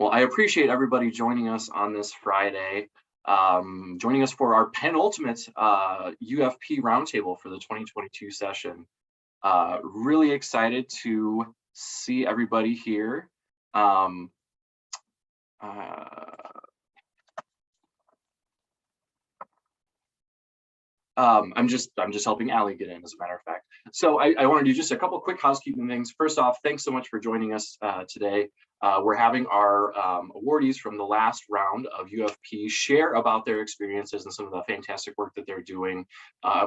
Well, I appreciate everybody joining us on this Friday, joining us for our penultimate UFP Roundtable for the 2022 session. Really excited to see everybody here. I'm just helping Allie get in, as a matter of fact. So I want to do just a couple quick housekeeping things. First off, thanks so much for joining us today. We're having our awardees from the last round of UFP share about their experiences and some of the fantastic work that they're doing.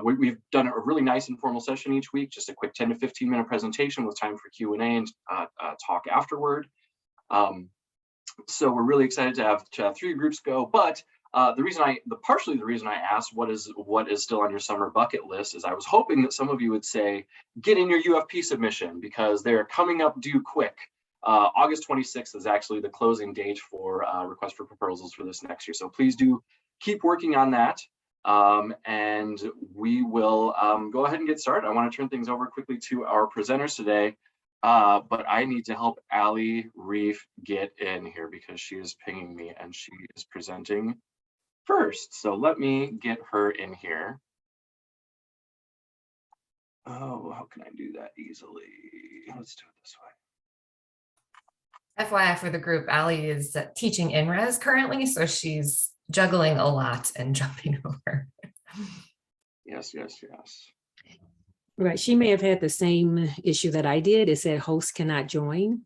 We've done a really nice informal session each week, just a quick 10 to 15 minute presentation with time for Q&A and talk afterward. So we're really excited to have three groups go, but partially the reason I asked what is still on your summer bucket list is I was hoping that some of you would say, get in your UFP submission because they're coming up due quick. August 26th is actually the closing date for request for proposals for this next year. So please do keep working on that. And we will go ahead and get started. I want to turn things over quickly to our presenters today. But I need to help Allie Rief get in here because she is pinging me and she is presenting first. So let me get her in here. Oh, how can I do that easily? Let's do it this way. FYI for the group, Allie is teaching INRES currently, so she's juggling a lot and jumping over. Yes. Right, she may have had the same issue that I did. It said host cannot join.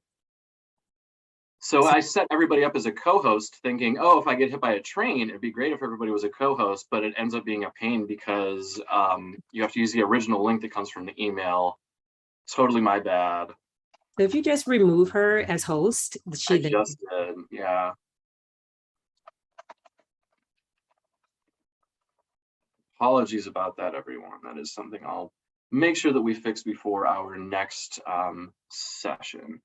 So I set everybody up as a co-host thinking, oh, if I get hit by a train, it'd be great if everybody was a co-host, but it ends up being a pain because you have to use the original link that comes from the email. Totally my bad. So if you just remove her as host, I just did, yeah. Apologies about that, everyone. That is something I'll make sure that we fix before our next session.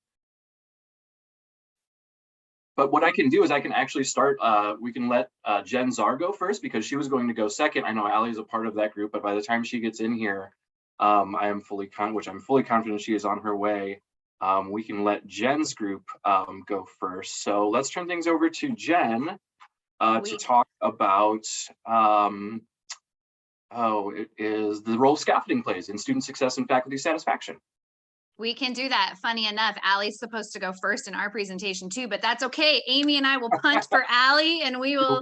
But what I can do is I can actually start, we can let Jen Zaur go first because she was going to go second. I know Allie is a part of that group, but by the time she gets in here, I'm fully confident she is on her way. We can let Jen's group go first. So let's turn things over to Jen to talk about, it is the role scaffolding plays in student success and faculty satisfaction. We can do that. Funny enough, Allie's supposed to go first in our presentation too, but that's okay. Amy and I will punt for Allie and we will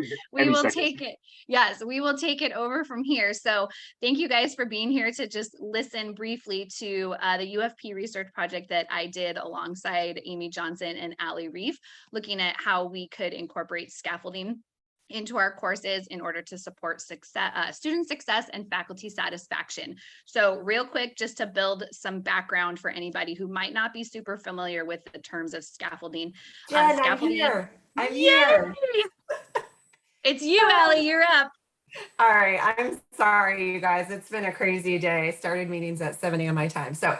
take it. Yes, we will take it over from here. So thank you guys for being here to just listen briefly to the UFP research project that I did alongside Amy Johnson and Allie Rief, looking at how we could incorporate scaffolding into our courses in order to support success, student success and faculty satisfaction. So real quick, just to build some background for anybody who might not be super familiar with the terms of scaffolding. Jen, scaffolding, I'm here. It's you, Allie, you're up. All right, I'm sorry, you guys. It's been a crazy day. I started meetings at 7 a.m. my time. So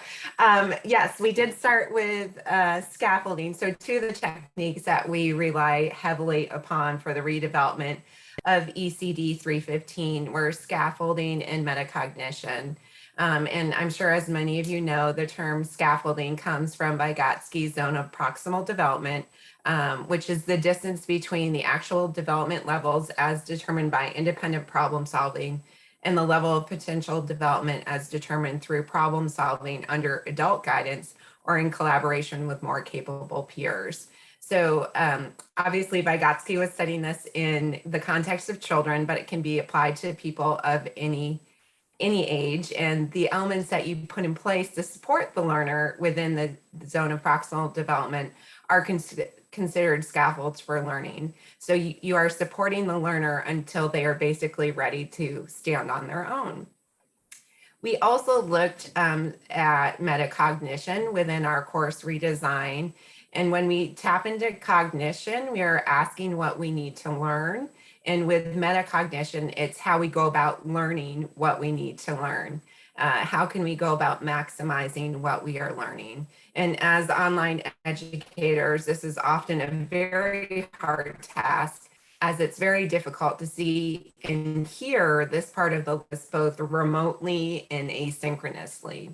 yes, we did start with scaffolding. So two of the techniques that we rely heavily upon for the redevelopment of ECD 315 were scaffolding and metacognition. And I'm sure as many of you know, the term scaffolding comes from Vygotsky's zone of proximal development, which is the distance between the actual development levels as determined by independent problem solving and the level of potential development as determined through problem solving under adult guidance or in collaboration with more capable peers. So obviously Vygotsky was studying this in the context of children, but it can be applied to people of any age, and the elements that you put in place to support the learner within the zone of proximal development are considered scaffolds for learning. So you are supporting the learner until they are basically ready to stand on their own. We also looked at metacognition within our course redesign. And when we tap into cognition, we are asking what we need to learn. And with metacognition, it's how we go about learning what we need to learn. How can we go about maximizing what we are learning? And as online educators, this is often a very hard task, as it's very difficult to see and hear this part of the list both remotely and asynchronously.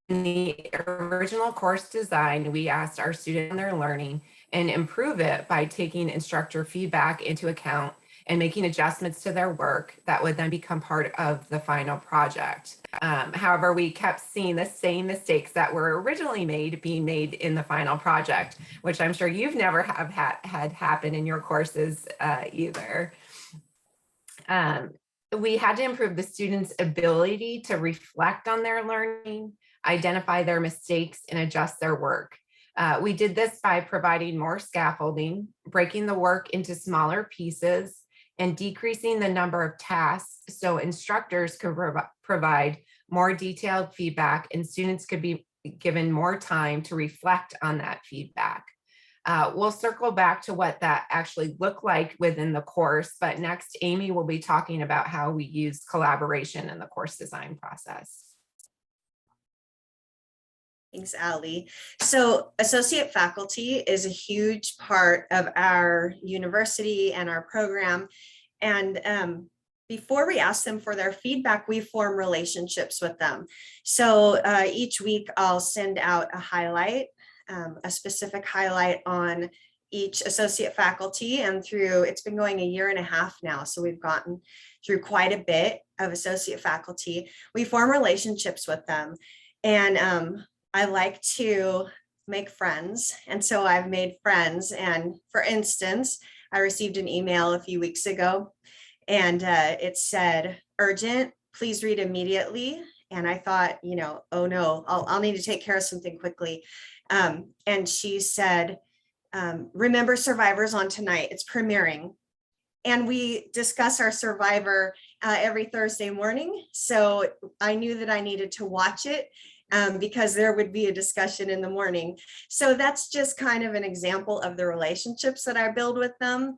the original course design, we asked our students on their learning and improve it by taking instructor feedback into account and making adjustments to their work that would then become part of the final project. However, we kept seeing the same mistakes that were originally made being made in the final project, which I'm sure you've never have had happen in your courses either. We had to improve the students' ability to reflect on their learning, identify their mistakes, and adjust their work. We did this by providing more scaffolding, breaking the work into smaller pieces, and decreasing the number of tasks so instructors could provide more detailed feedback and students could be given more time to reflect on that feedback. We'll circle back to what that actually looked like within the course, but next Amy will be talking about how we use collaboration in the course design process. Thanks, Allie. So associate faculty is a huge part of our university and our program. And before we ask them for their feedback, we form relationships with them. So each week I'll send out a highlight, a specific highlight on each associate faculty, and it's been going 1.5 years now. So we've gotten through quite a bit of associate faculty. We form relationships with them, and I like to make friends. And so I've made friends. And for instance, I received an email a few weeks ago, and it said, urgent, please read immediately. And I thought, oh no, I'll need to take care of something quickly. And she said, remember Survivor's on tonight, it's premiering. And we discuss our Survivor every Thursday morning. So I knew that I needed to watch it because there would be a discussion in the morning. So that's just kind of an example of the relationships that I build with them.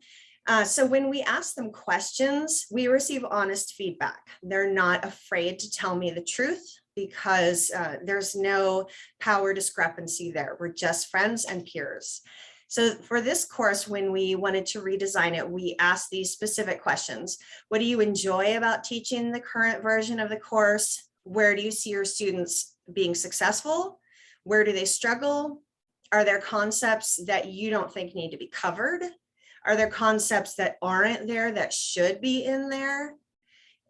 So when we ask them questions, we receive honest feedback. They're not afraid to tell me the truth because there's no power discrepancy there. We're just friends and peers. So for this course, when we wanted to redesign it, we asked these specific questions. What do you enjoy about teaching the current version of the course? Where do you see your students being successful? Where do they struggle? Are there concepts that you don't think need to be covered? Are there concepts that aren't there that should be in there?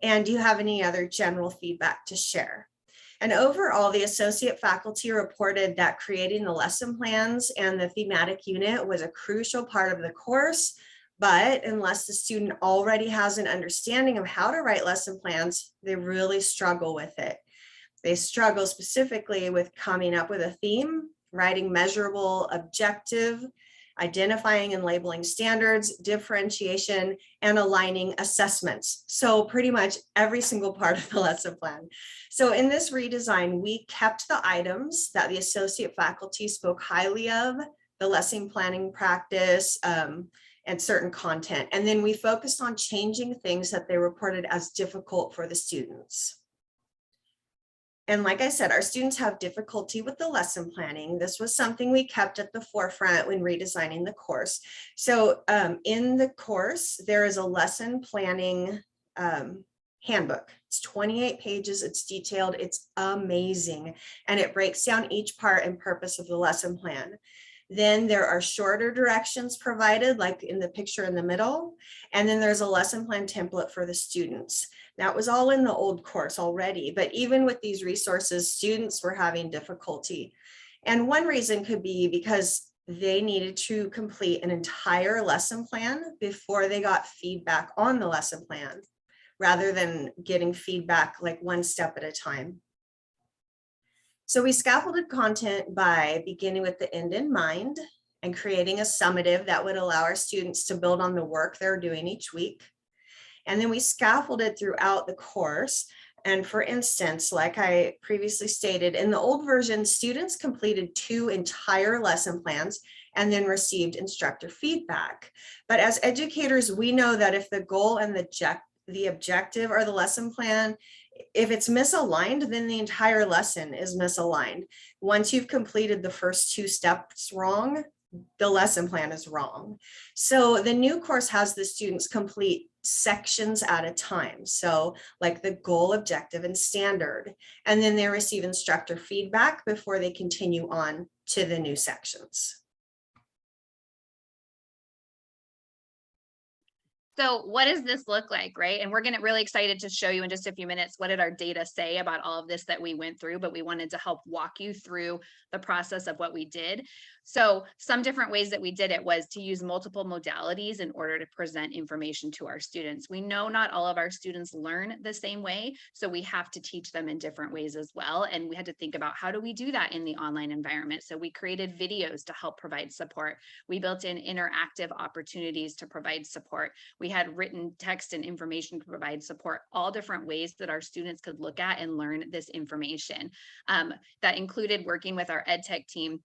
And do you have any other general feedback to share? And overall, the associate faculty reported that creating the lesson plans and the thematic unit was a crucial part of the course, but unless the student already has an understanding of how to write lesson plans, they really struggle with it. They struggle specifically with coming up with a theme, writing measurable objective, identifying and labeling standards, differentiation, and aligning assessments. So pretty much every single part of the lesson plan. So in this redesign, we kept the items that the associate faculty spoke highly of, the lesson planning practice, and certain content. And then we focused on changing things that they reported as difficult for the students. And like I said, our students have difficulty with the lesson planning. This was something we kept at the forefront when redesigning the course. So in the course, there is a lesson planning handbook. It's 28 pages, it's detailed, it's amazing. And it breaks down each part and purpose of the lesson plan. Then there are shorter directions provided, like in the picture in the middle. And then there's a lesson plan template for the students. That was all in the old course already, but even with these resources, students were having difficulty. And one reason could be because they needed to complete an entire lesson plan before they got feedback on the lesson plan, rather than getting feedback like one step at a time. So we scaffolded content by beginning with the end in mind and creating a summative that would allow our students to build on the work they're doing each week. And then we scaffolded throughout the course. And for instance, like I previously stated, in the old version, students completed 2 entire lesson plans and then received instructor feedback. But as educators, we know that if the goal and the objective or the lesson plan, if it's misaligned, then the entire lesson is misaligned. Once you've completed the first 2 steps wrong, the lesson plan is wrong. So the new course has the students complete sections at a time. So like the goal, objective, and standard. And then they receive instructor feedback before they continue on to the new sections. So what does this look like, right? And we're really excited to show you in just a few minutes, what did our data say about all of this that we went through, but we wanted to help walk you through the process of what we did. So some different ways that we did it was to use multiple modalities in order to present information to our students. We know not all of our students learn the same way, so we have to teach them in different ways as well. And we had to think about, how do we do that in the online environment? So we created videos to help provide support. We built in interactive opportunities to provide support. We had written text and information to provide support, all different ways that our students could look at and learn this information. That included working with our ed tech team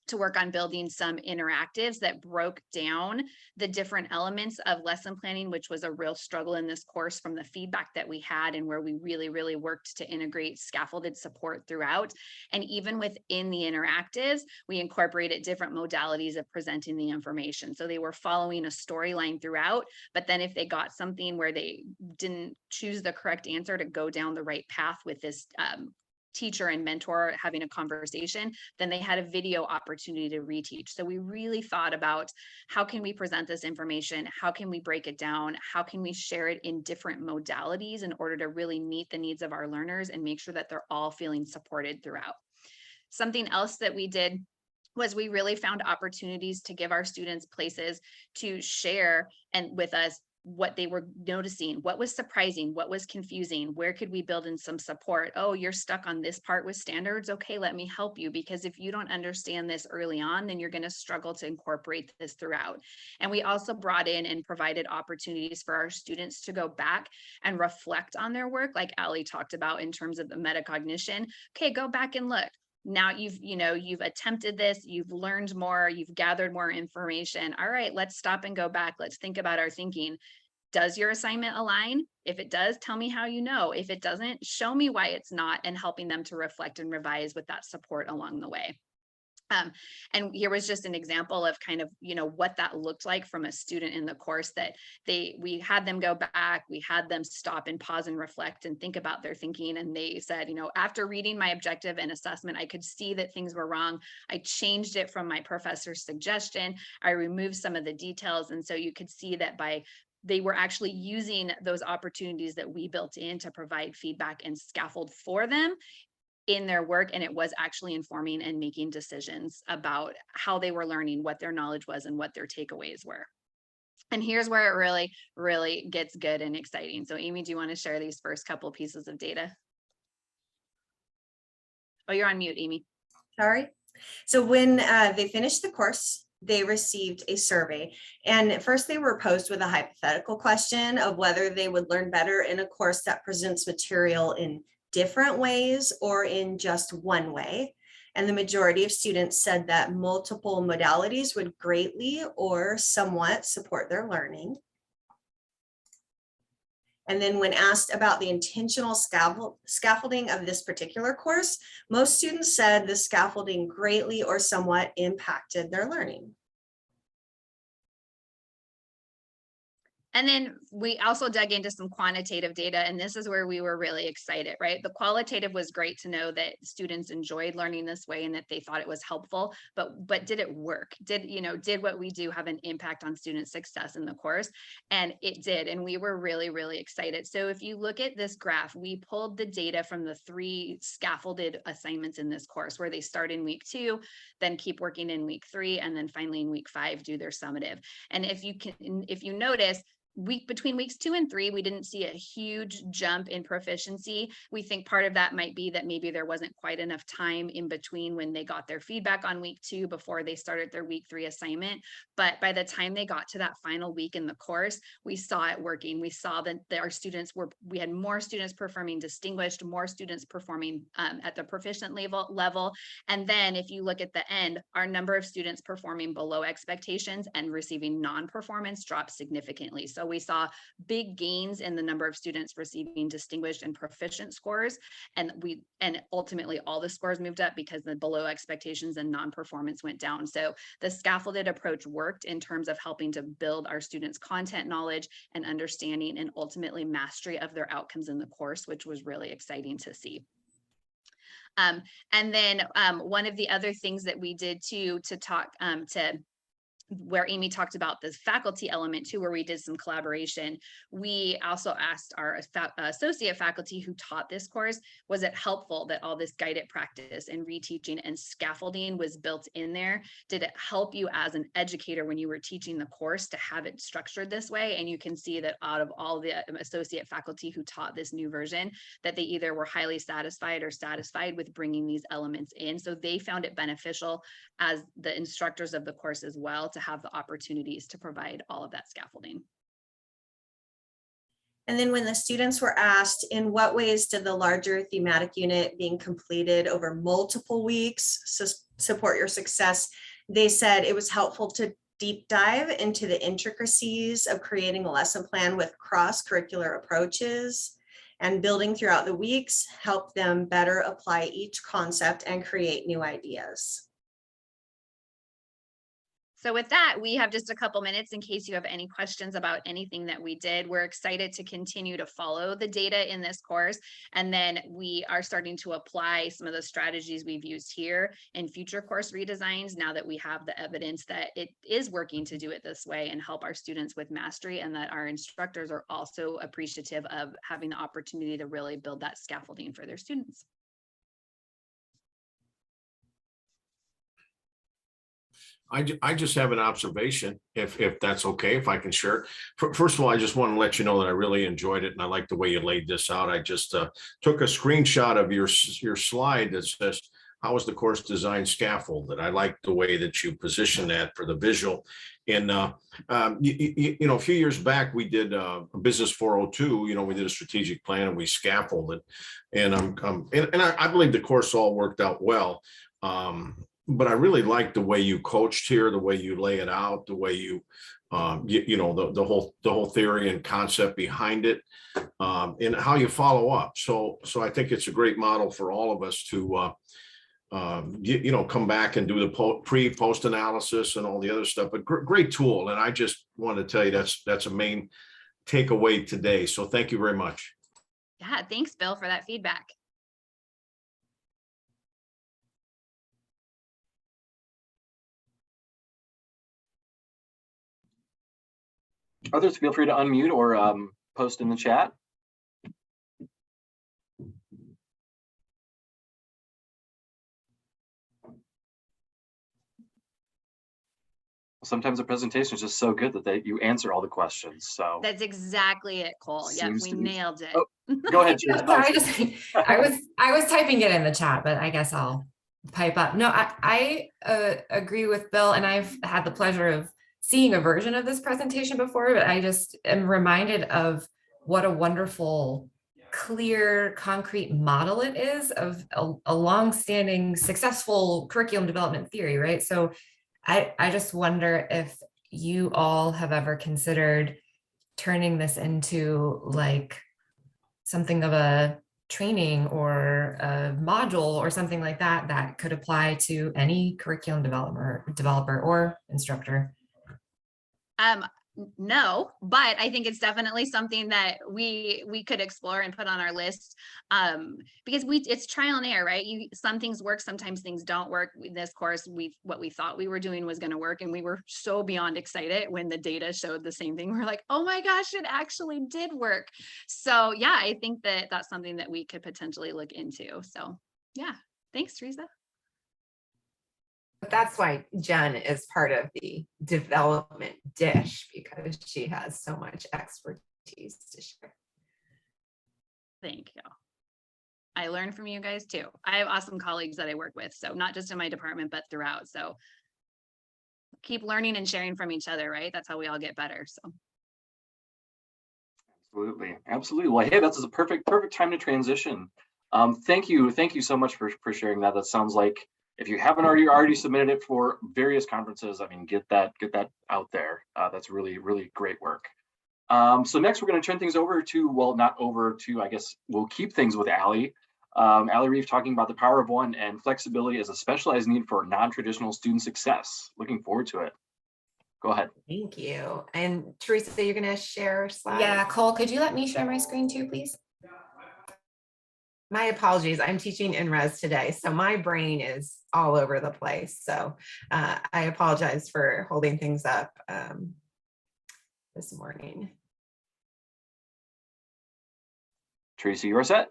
to work on building some interactives that broke down the different elements of lesson planning, which was a real struggle in this course from the feedback that we had, and where we really worked to integrate scaffolded support throughout. And even within the interactives, we incorporated different modalities of presenting the information. So they were following a storyline throughout, but then if they got something where they didn't choose the correct answer to go down the right path with this teacher and mentor having a conversation, then they had a video opportunity to reteach. So we really thought about, how can we present this information? How can we break it down? How can we share it in different modalities in order to really meet the needs of our learners and make sure that they're all feeling supported throughout? Something else that we did was we really found opportunities to give our students places to share and with us what they were noticing, what was surprising, what was confusing, where could we build in some support? Oh, you're stuck on this part with standards. Okay, let me help you, because if you don't understand this early on, then you're going to struggle to incorporate this throughout. And we also brought in and provided opportunities for our students to go back and reflect on their work, like Allie talked about in terms of the metacognition. Okay, go back and look. Now you've attempted this, you've learned more, you've gathered more information. All right, let's stop and go back. Let's think about our thinking. Does your assignment align? If it does, tell me how you know. If it doesn't, show me why it's not, and helping them to reflect and revise with that support along the way. And here was just an example of kind of, what that looked like from a student in the course, that we had them go back, we had them stop and pause and reflect and think about their thinking. And they said, after reading my objective and assessment, I could see that things were wrong. I changed it from my professor's suggestion. I removed some of the details. And so you could see that they were actually using those opportunities that we built in to provide feedback and scaffold for them in their work, and it was actually informing and making decisions about how they were learning, what their knowledge was, and what their takeaways were. And here's where it really gets good and exciting. So Amy, do you want to share these first couple pieces of data? Oh, you're on mute, Amy. Sorry. So when they finished the course, they received a survey. And at first they were posed with a hypothetical question of whether they would learn better in a course that presents material in different ways or in just one way. And the majority of students said that multiple modalities would greatly or somewhat support their learning. And then when asked about the intentional scaffolding of this particular course, most students said the scaffolding greatly or somewhat impacted their learning. And then we also dug into some quantitative data, and this is where we were really excited, right? The qualitative was great to know that students enjoyed learning this way and that they thought it was helpful, but did it work? Did what we do have an impact on student success in the course? And it did, and we were really excited. So if you look at this graph, we pulled the data from the 3 scaffolded assignments in this course, where they start in week 2, then keep working in week 3, and then finally in week 5 do their summative. And if you notice, between weeks 2 and 3, we didn't see a huge jump in proficiency. We think part of that might be that maybe there wasn't quite enough time in between when they got their feedback on week 2 before they started their week 3 assignment. But by the time they got to that final week in the course, we saw it working. We saw that our students we had more students performing distinguished, more students performing at the proficient level. And then if you look at the end, our number of students performing below expectations and receiving non-performance dropped significantly. So we saw big gains in the number of students receiving distinguished and proficient scores. And ultimately all the scores moved up because the below expectations and non-performance went down. So the scaffolded approach worked in terms of helping to build our students' content knowledge and understanding and ultimately mastery of their outcomes in the course, which was really exciting to see. And then one of the other things that we did too, to talk to where Amy talked about the faculty element too, where we did some collaboration. We also asked our associate faculty who taught this course, was it helpful that all this guided practice and reteaching and scaffolding was built in there? Did it help you as an educator when you were teaching the course to have it structured this way? And you can see that out of all the associate faculty who taught this new version, that they either were highly satisfied or satisfied with bringing these elements in. So they found it beneficial as the instructors of the course as well to have the opportunities to provide all of that scaffolding. And then when the students were asked, in what ways did the larger thematic unit being completed over multiple weeks support your success, they said it was helpful to deep dive into the intricacies of creating a lesson plan with cross-curricular approaches, and building throughout the weeks helped them better apply each concept and create new ideas. So with that, we have just a couple minutes in case you have any questions about anything that we did. We're excited to continue to follow the data in this course. And then we are starting to apply some of the strategies we've used here in future course redesigns now that we have the evidence that it is working to do it this way and help our students with mastery, and that our instructors are also appreciative of having the opportunity to really build that scaffolding for their students. I just have an observation, if that's okay, if I can share. First of all, I just want to let you know that I really enjoyed it and I like the way you laid this out. I just took a screenshot of your slide that says, how is the course design scaffolded? I like the way that you position that for the visual. And you know, a few years back, we did a Business 402. You know, we did a strategic plan and we scaffolded. And I believe the course all worked out well. But I really like the way you coached here, the way you lay it out, the way you know, the whole theory and concept behind it, and how you follow up. So I think it's a great model for all of us to you know, come back and do the pre-post analysis and all the other stuff. But great tool, and I just want to tell you that's a main takeaway today. So thank you very much. Yeah, thanks, Bill, for that feedback. Others, feel free to unmute or post in the chat. Sometimes a presentation is just so good that you answer all the questions. So That's exactly it, Cole. Yep, we nailed it. Oh, go ahead, Cheers. I was typing it in the chat, but I guess I'll pipe up. No, I agree with Bill, and I've had the pleasure of seeing a version of this presentation before, but I just am reminded of what a wonderful, clear, concrete model it is of a long-standing successful curriculum development theory, right? So I just wonder if you all have ever considered turning this into like something of a training or a module or something like that that could apply to any curriculum developer or instructor. No, but I think it's definitely something that we could explore and put on our list, because it's trial and error, right? Some things work, sometimes things don't work. In this course, what we thought we were doing was going to work, and we were so beyond excited when the data showed the same thing. We're like, oh my gosh, it actually did work. So yeah, I think that that's something that we could potentially look into. So yeah, thanks, Teresa. That's why Jen is part of the development dish, because she has so much expertise to share. Thank you. I learn from you guys too. I have awesome colleagues that I work with, so not just in my department, but throughout. So keep learning and sharing from each other, right? That's how we all get better. So. Absolutely. Well, hey, that's a perfect time to transition. Thank you so much for sharing that. That sounds like, if you haven't already submitted it for various conferences, I mean, get that out there. That's really great work. So next we're going to turn things over to, well, not over to, I guess we'll keep things with Allie. Allie Rief talking about the power of one and flexibility as a specialized need for non-traditional student success. Looking forward to it. Go ahead. Thank you. And Teresa, you're going to share slides? Yeah, Cole, could you let me share my screen too, please? My apologies. I'm teaching in res today, so my brain is all over the place. So I apologize for holding things up this morning. Teresa, you're set.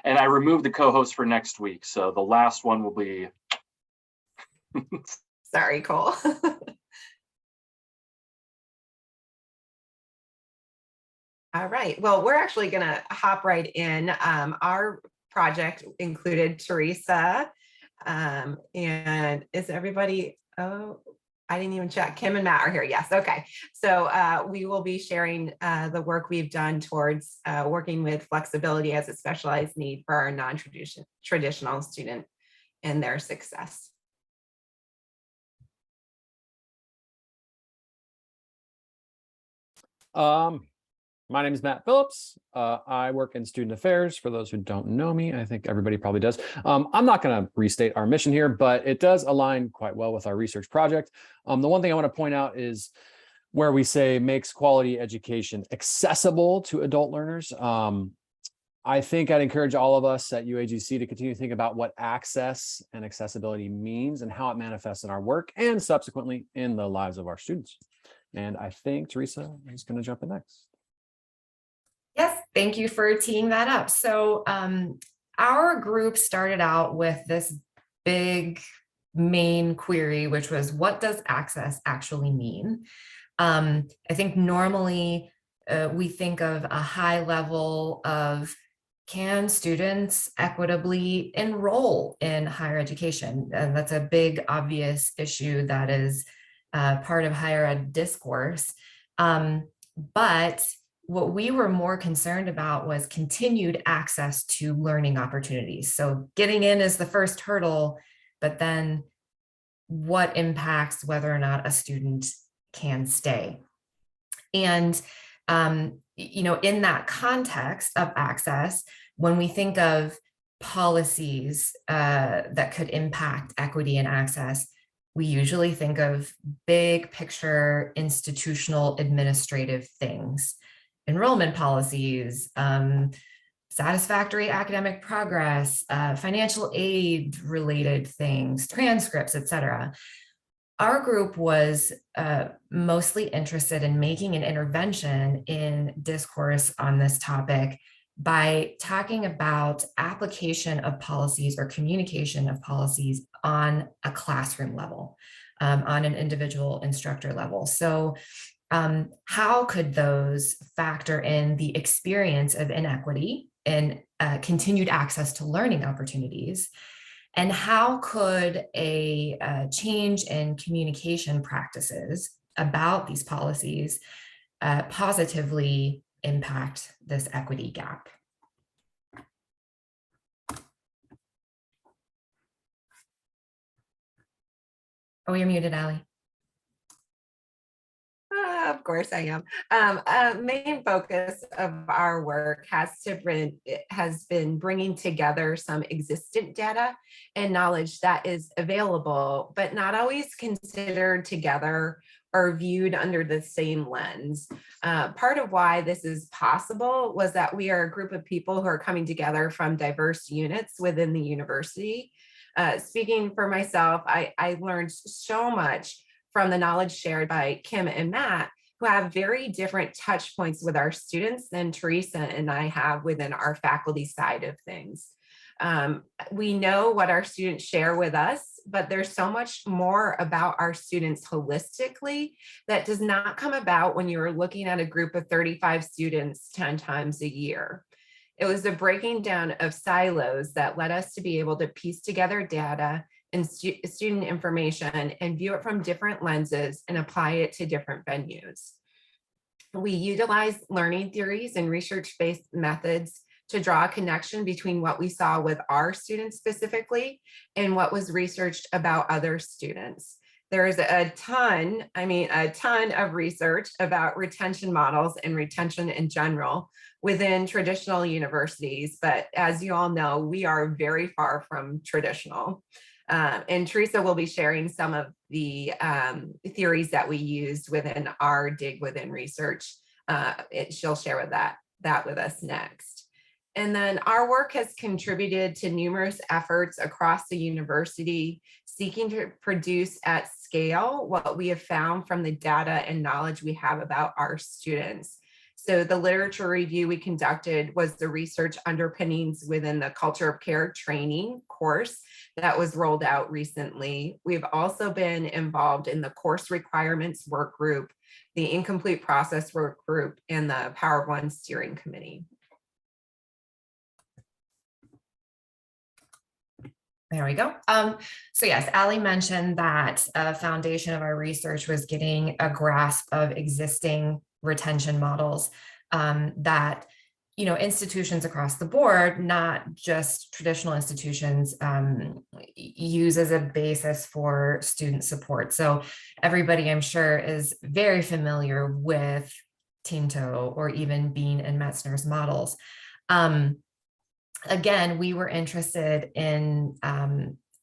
And I removed the co-host for next week, so the last one will be. Sorry, Cole. All right. Well, we're actually going to hop right in. Our project included Teresa, and is everybody? Oh, I didn't even check. Kim and Matt are here. Yes. Okay. So we will be sharing the work we've done towards working with flexibility as a specialized need for our non-traditional student and their success. My name is Matt Phillips. I work in student affairs. For those who don't know me, I think everybody probably does. I'm not going to restate our mission here, but it does align quite well with our research project. The one thing I want to point out is where we say makes quality education accessible to adult learners. I think I'd encourage all of us at UAGC to continue to think about what access and accessibility means and how it manifests in our work and subsequently in the lives of our students. And I think Teresa is going to jump in next. Yes, thank you for teeing that up. So our group started out with this big main query, which was, what does access actually mean? I think normally we think of a high level of, can students equitably enroll in higher education? And that's a big, obvious issue that is part of higher ed discourse. But what we were more concerned about was continued access to learning opportunities. So getting in is the first hurdle, but then what impacts whether or not a student can stay? And, in that context of access, when we think of policies that could impact equity and access, we usually think of big picture institutional administrative things. Enrollment policies, satisfactory academic progress, financial aid related things, transcripts, etc. Our group was mostly interested in making an intervention in discourse on this topic by talking about application of policies or communication of policies on a classroom level, on an individual instructor level. So how could those factor in the experience of inequity and continued access to learning opportunities? And how could a change in communication practices about these policies positively impact this equity gap? Oh, you're muted, Allie. Of course I am. A main focus of our work has been bringing together some existent data and knowledge that is available, but not always considered together or viewed under the same lens. Part of why this is possible was that we are a group of people who are coming together from diverse units within the university. Speaking for myself, I learned so much from the knowledge shared by Kim and Matt, who have very different touch points with our students than Teresa and I have within our faculty side of things. We know what our students share with us, but there's so much more about our students holistically that does not come about when you're looking at a group of 35 students 10 times a year. It was the breaking down of silos that led us to be able to piece together data and student information and view it from different lenses and apply it to different venues. We utilize learning theories and research-based methods to draw a connection between what we saw with our students specifically and what was researched about other students. There's a ton of research about retention models and retention in general within traditional universities. But as you all know, we are very far from traditional. And Teresa will be sharing some of the theories that we used within our dig within research. She'll share that with us next. And then our work has contributed to numerous efforts across the university seeking to produce at scale what we have found from the data and knowledge we have about our students. So the literature review we conducted was the research underpinnings within the Culture of Care training course that was rolled out recently. We've also been involved in the course requirements work group, the incomplete process work group, and the Power of One steering committee. There we go. So yes, Ali mentioned that a foundation of our research was getting a grasp of existing retention models that, you know, institutions across the board, not just traditional institutions, use as a basis for student support. So everybody, I'm sure, is very familiar with Tinto or even Bean and Metzner's models. Again, we were interested in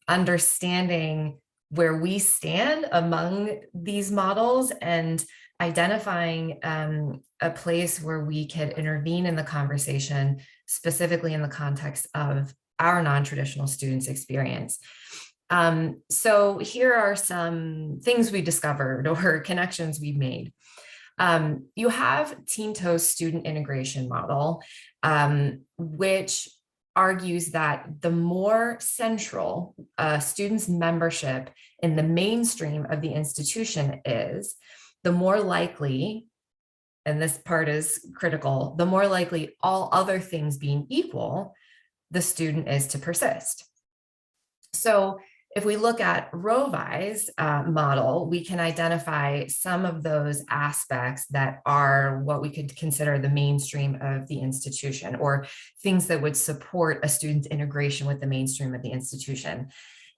understanding where we stand among these models and identifying a place where we could intervene in the conversation, specifically in the context of our non-traditional students' experience. So here are some things we discovered or connections we made. You have Tinto's student integration model, which argues that the more central a student's membership in the mainstream of the institution is, the more likely, and this part is critical, the more likely, all other things being equal, the student is to persist. So if we look at Rovi's model, we can identify some of those aspects that are what we could consider the mainstream of the institution, or things that would support a student's integration with the mainstream of the institution.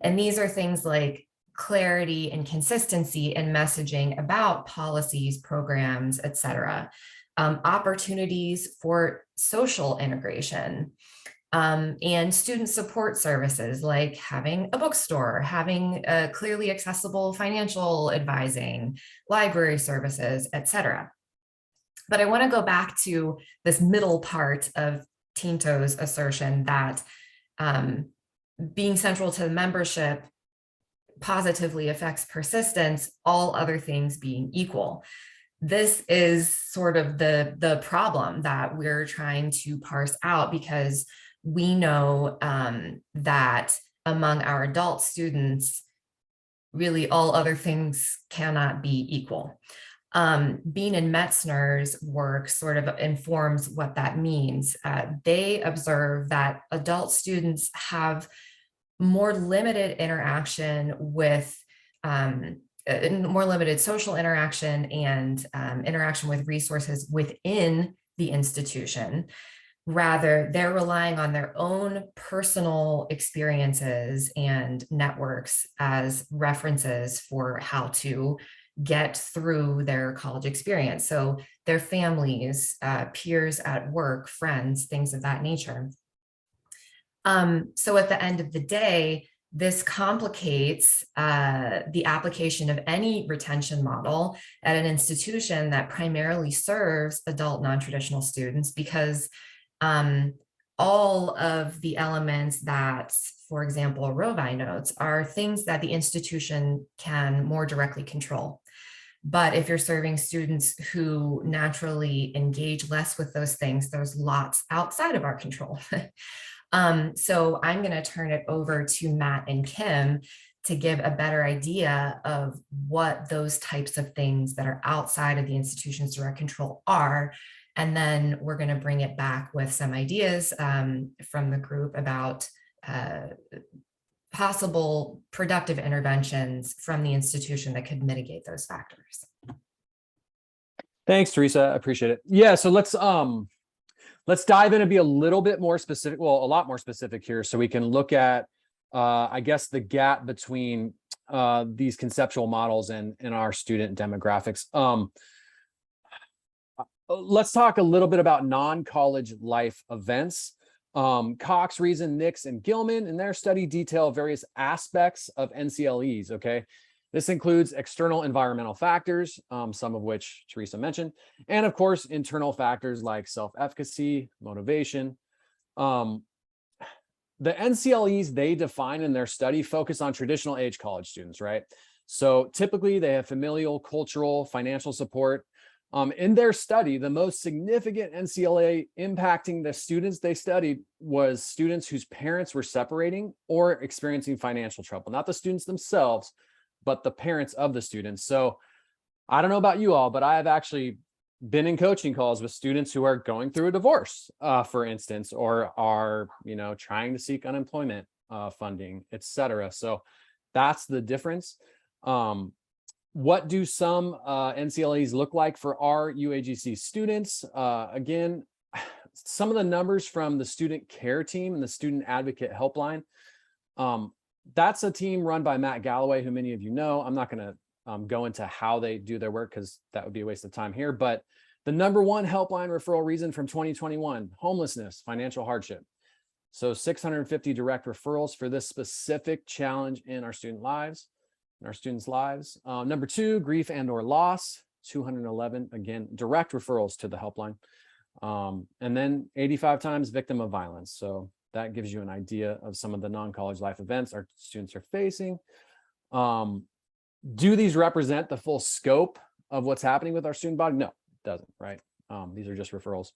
And these are things like clarity and consistency in messaging about policies, programs, et cetera, opportunities for social integration, and student support services like having a bookstore, having a clearly accessible financial advising, library services, et cetera. But I want to go back to this middle part of Tinto's assertion that being central to the membership positively affects persistence, all other things being equal. This is sort of the problem that we're trying to parse out, because we know that among our adult students, really all other things cannot be equal. Bean and Metzner's work sort of informs what that means. They observe that adult students have more limited interaction with more limited social interaction and interaction with resources within the institution. Rather, they're relying on their own personal experiences and networks as references for how to get through their college experience. So their families, peers at work, friends, things of that nature. So at the end of the day, this complicates the application of any retention model at an institution that primarily serves adult non-traditional students, because all of the elements that, for example, Rovi notes are things that the institution can more directly control. But if you're serving students who naturally engage less with those things, there's lots outside of our control. So I'm going to turn it over to Matt and Kim to give a better idea of what those types of things that are outside of the institution's direct control are. And then we're going to bring it back with some ideas from the group about possible productive interventions from the institution that could mitigate those factors. Thanks, Teresa. I appreciate it. Yeah, so let's dive in and be a little bit more specific, well, a lot more specific here, so we can look at, I guess, the gap between these conceptual models and our student demographics. Let's talk a little bit about non-college life events. Cox, Reason, Nix, and Gilman in their study detail various aspects of NCLEs, okay? This includes external environmental factors, some of which Teresa mentioned, and of course, internal factors like self-efficacy, motivation. The NCLEs they define in their study focus on traditional age college students, right? So typically they have familial, cultural, financial support. In their study, the most significant NCLA impacting the students they studied was students whose parents were separating or experiencing financial trouble, not the students themselves, but the parents of the students. So I don't know about you all, but I have actually been in coaching calls with students who are going through a divorce, for instance, or are, trying to seek unemployment funding, etc. So that's the difference. What do some NCLEs look like for our UAGC students? Again, some of the numbers from the student care team and the student advocate helpline. That's a team run by Matt Galloway, who many of you know. I'm not going to go into how they do their work because that would be a waste of time here. But the number one helpline referral reason from 2021, homelessness, financial hardship. So 650 direct referrals for this specific challenge in our students' lives. Number two, grief and or loss, 211, again, direct referrals to the helpline. And then 85 times victim of violence. So that gives you an idea of some of the non-college life events our students are facing. Do these represent the full scope of what's happening with our student body? No, it doesn't, right? These are just referrals.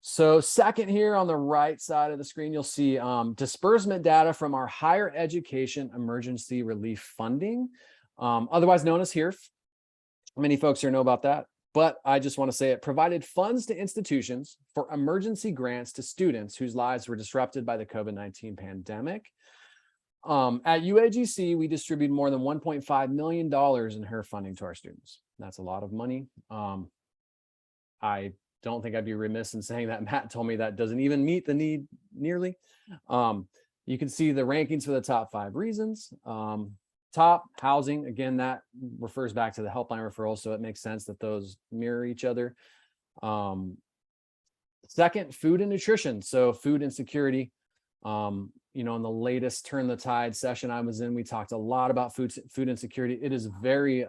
So second here on the right side of the screen, you'll see disbursement data from our higher education emergency relief funding, otherwise known as HERF. Many folks here know about that, but I just want to say it provided funds to institutions for emergency grants to students whose lives were disrupted by the COVID-19 pandemic. At UAGC, we distributed more than $1.5 million in HERF funding to our students. That's a lot of money. I don't think I'd be remiss in saying that Matt told me that doesn't even meet the need nearly. You can see the rankings for the top 5 reasons. Top, housing, again, that refers back to the helpline referrals, so it makes sense that those mirror each other. Second, food and nutrition, so food insecurity. In the latest Turn the Tide session I was in, we talked a lot about food insecurity. It is very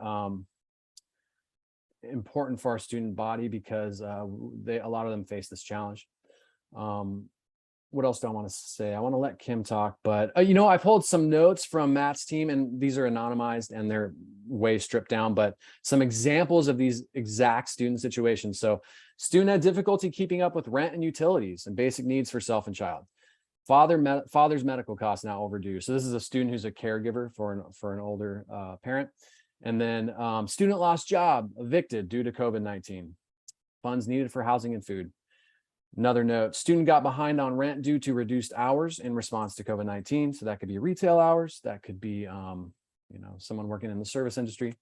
important for our student body because a lot of them face this challenge. What else do I want to say? I want to let Kim talk, but I pulled some notes from Matt's team, and these are anonymized and they're way stripped down, but some examples of these exact student situations. So student had difficulty keeping up with rent and utilities and basic needs for self and child. Father's medical costs now overdue. So this is a student who's a caregiver for an older parent. And then student lost job, evicted due to COVID-19. Funds needed for housing and food. Another note, student got behind on rent due to reduced hours in response to COVID-19. So that could be retail hours. That could be, someone working in the service industry.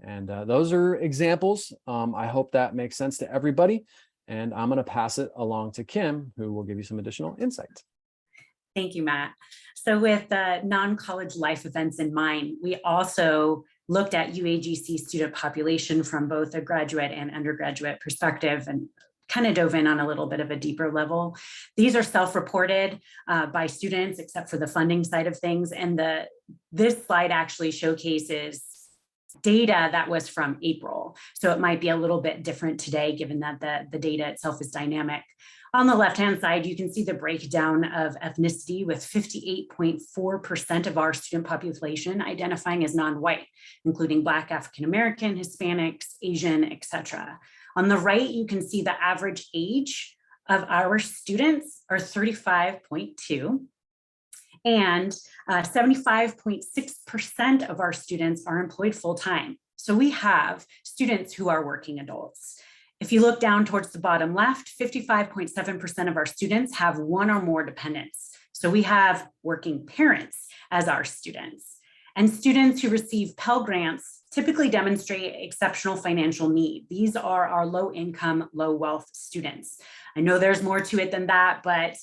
And those are examples. I hope that makes sense to everybody. And I'm going to pass it along to Kim, who will give you some additional insight. Thank you, Matt. So with non-college life events in mind, we also looked at UAGC student population from both a graduate and undergraduate perspective and kind of dove in on a little bit of a deeper level. These are self-reported by students, except for the funding side of things. And this slide actually showcases data that was from April. So it might be a little bit different today, given that the data itself is dynamic. On the left-hand side, you can see the breakdown of ethnicity, with 58.4% of our student population identifying as non-white, including Black, African-American, Hispanics, Asian, etc. On the right, you can see the average age of our students are 35.2, and 75.6% of our students are employed full-time. So we have students who are working adults. If you look down towards the bottom left, 55.7% of our students have one or more dependents. So we have working parents as our students. And students who receive Pell Grants typically demonstrate exceptional financial need. These are our low income, low wealth students. I know there's more to it than that, but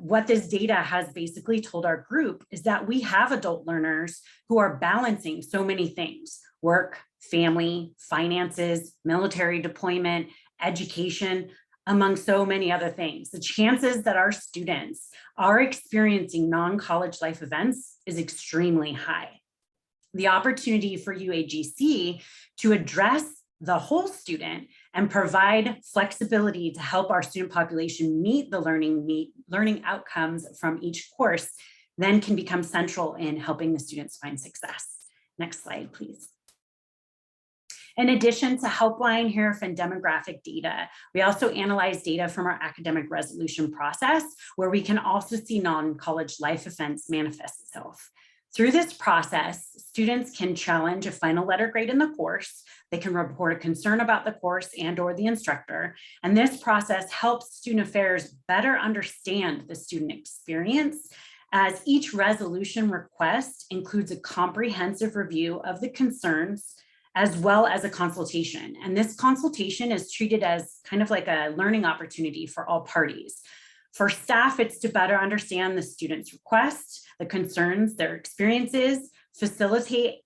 What this data has basically told our group is that we have adult learners who are balancing so many things: work, family, finances, military deployment, education, among so many other things. The chances that our students are experiencing non-college life events is extremely high. The opportunity for UAGC to address the whole student and provide flexibility to help our student population meet the learning outcomes from each course then can become central in helping the students find success. Next slide, please. In addition to helpline, HERF, and demographic data, we also analyze data from our academic resolution process, where we can also see non-college life events manifest itself. Through this process, students can challenge a final letter grade in the course. They can report a concern about the course and/or the instructor. And this process helps student affairs better understand the student experience, as each resolution request includes a comprehensive review of the concerns as well as a consultation. And this consultation is treated as kind of like a learning opportunity for all parties. For staff, it's to better understand the student's request, the concerns, their experiences, facilitate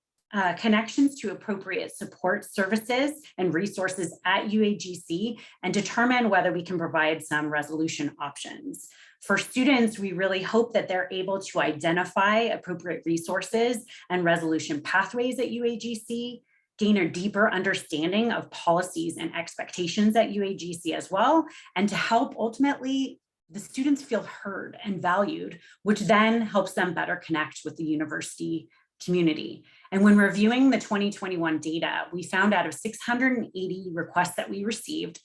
connections to appropriate support services and resources at UAGC, and determine whether we can provide some resolution options. For students, we really hope that they're able to identify appropriate resources and resolution pathways at UAGC, gain a deeper understanding of policies and expectations at UAGC as well, and to help ultimately the students feel heard and valued, which then helps them better connect with the university community. And when reviewing the 2021 data, we found out of 680 requests that we received,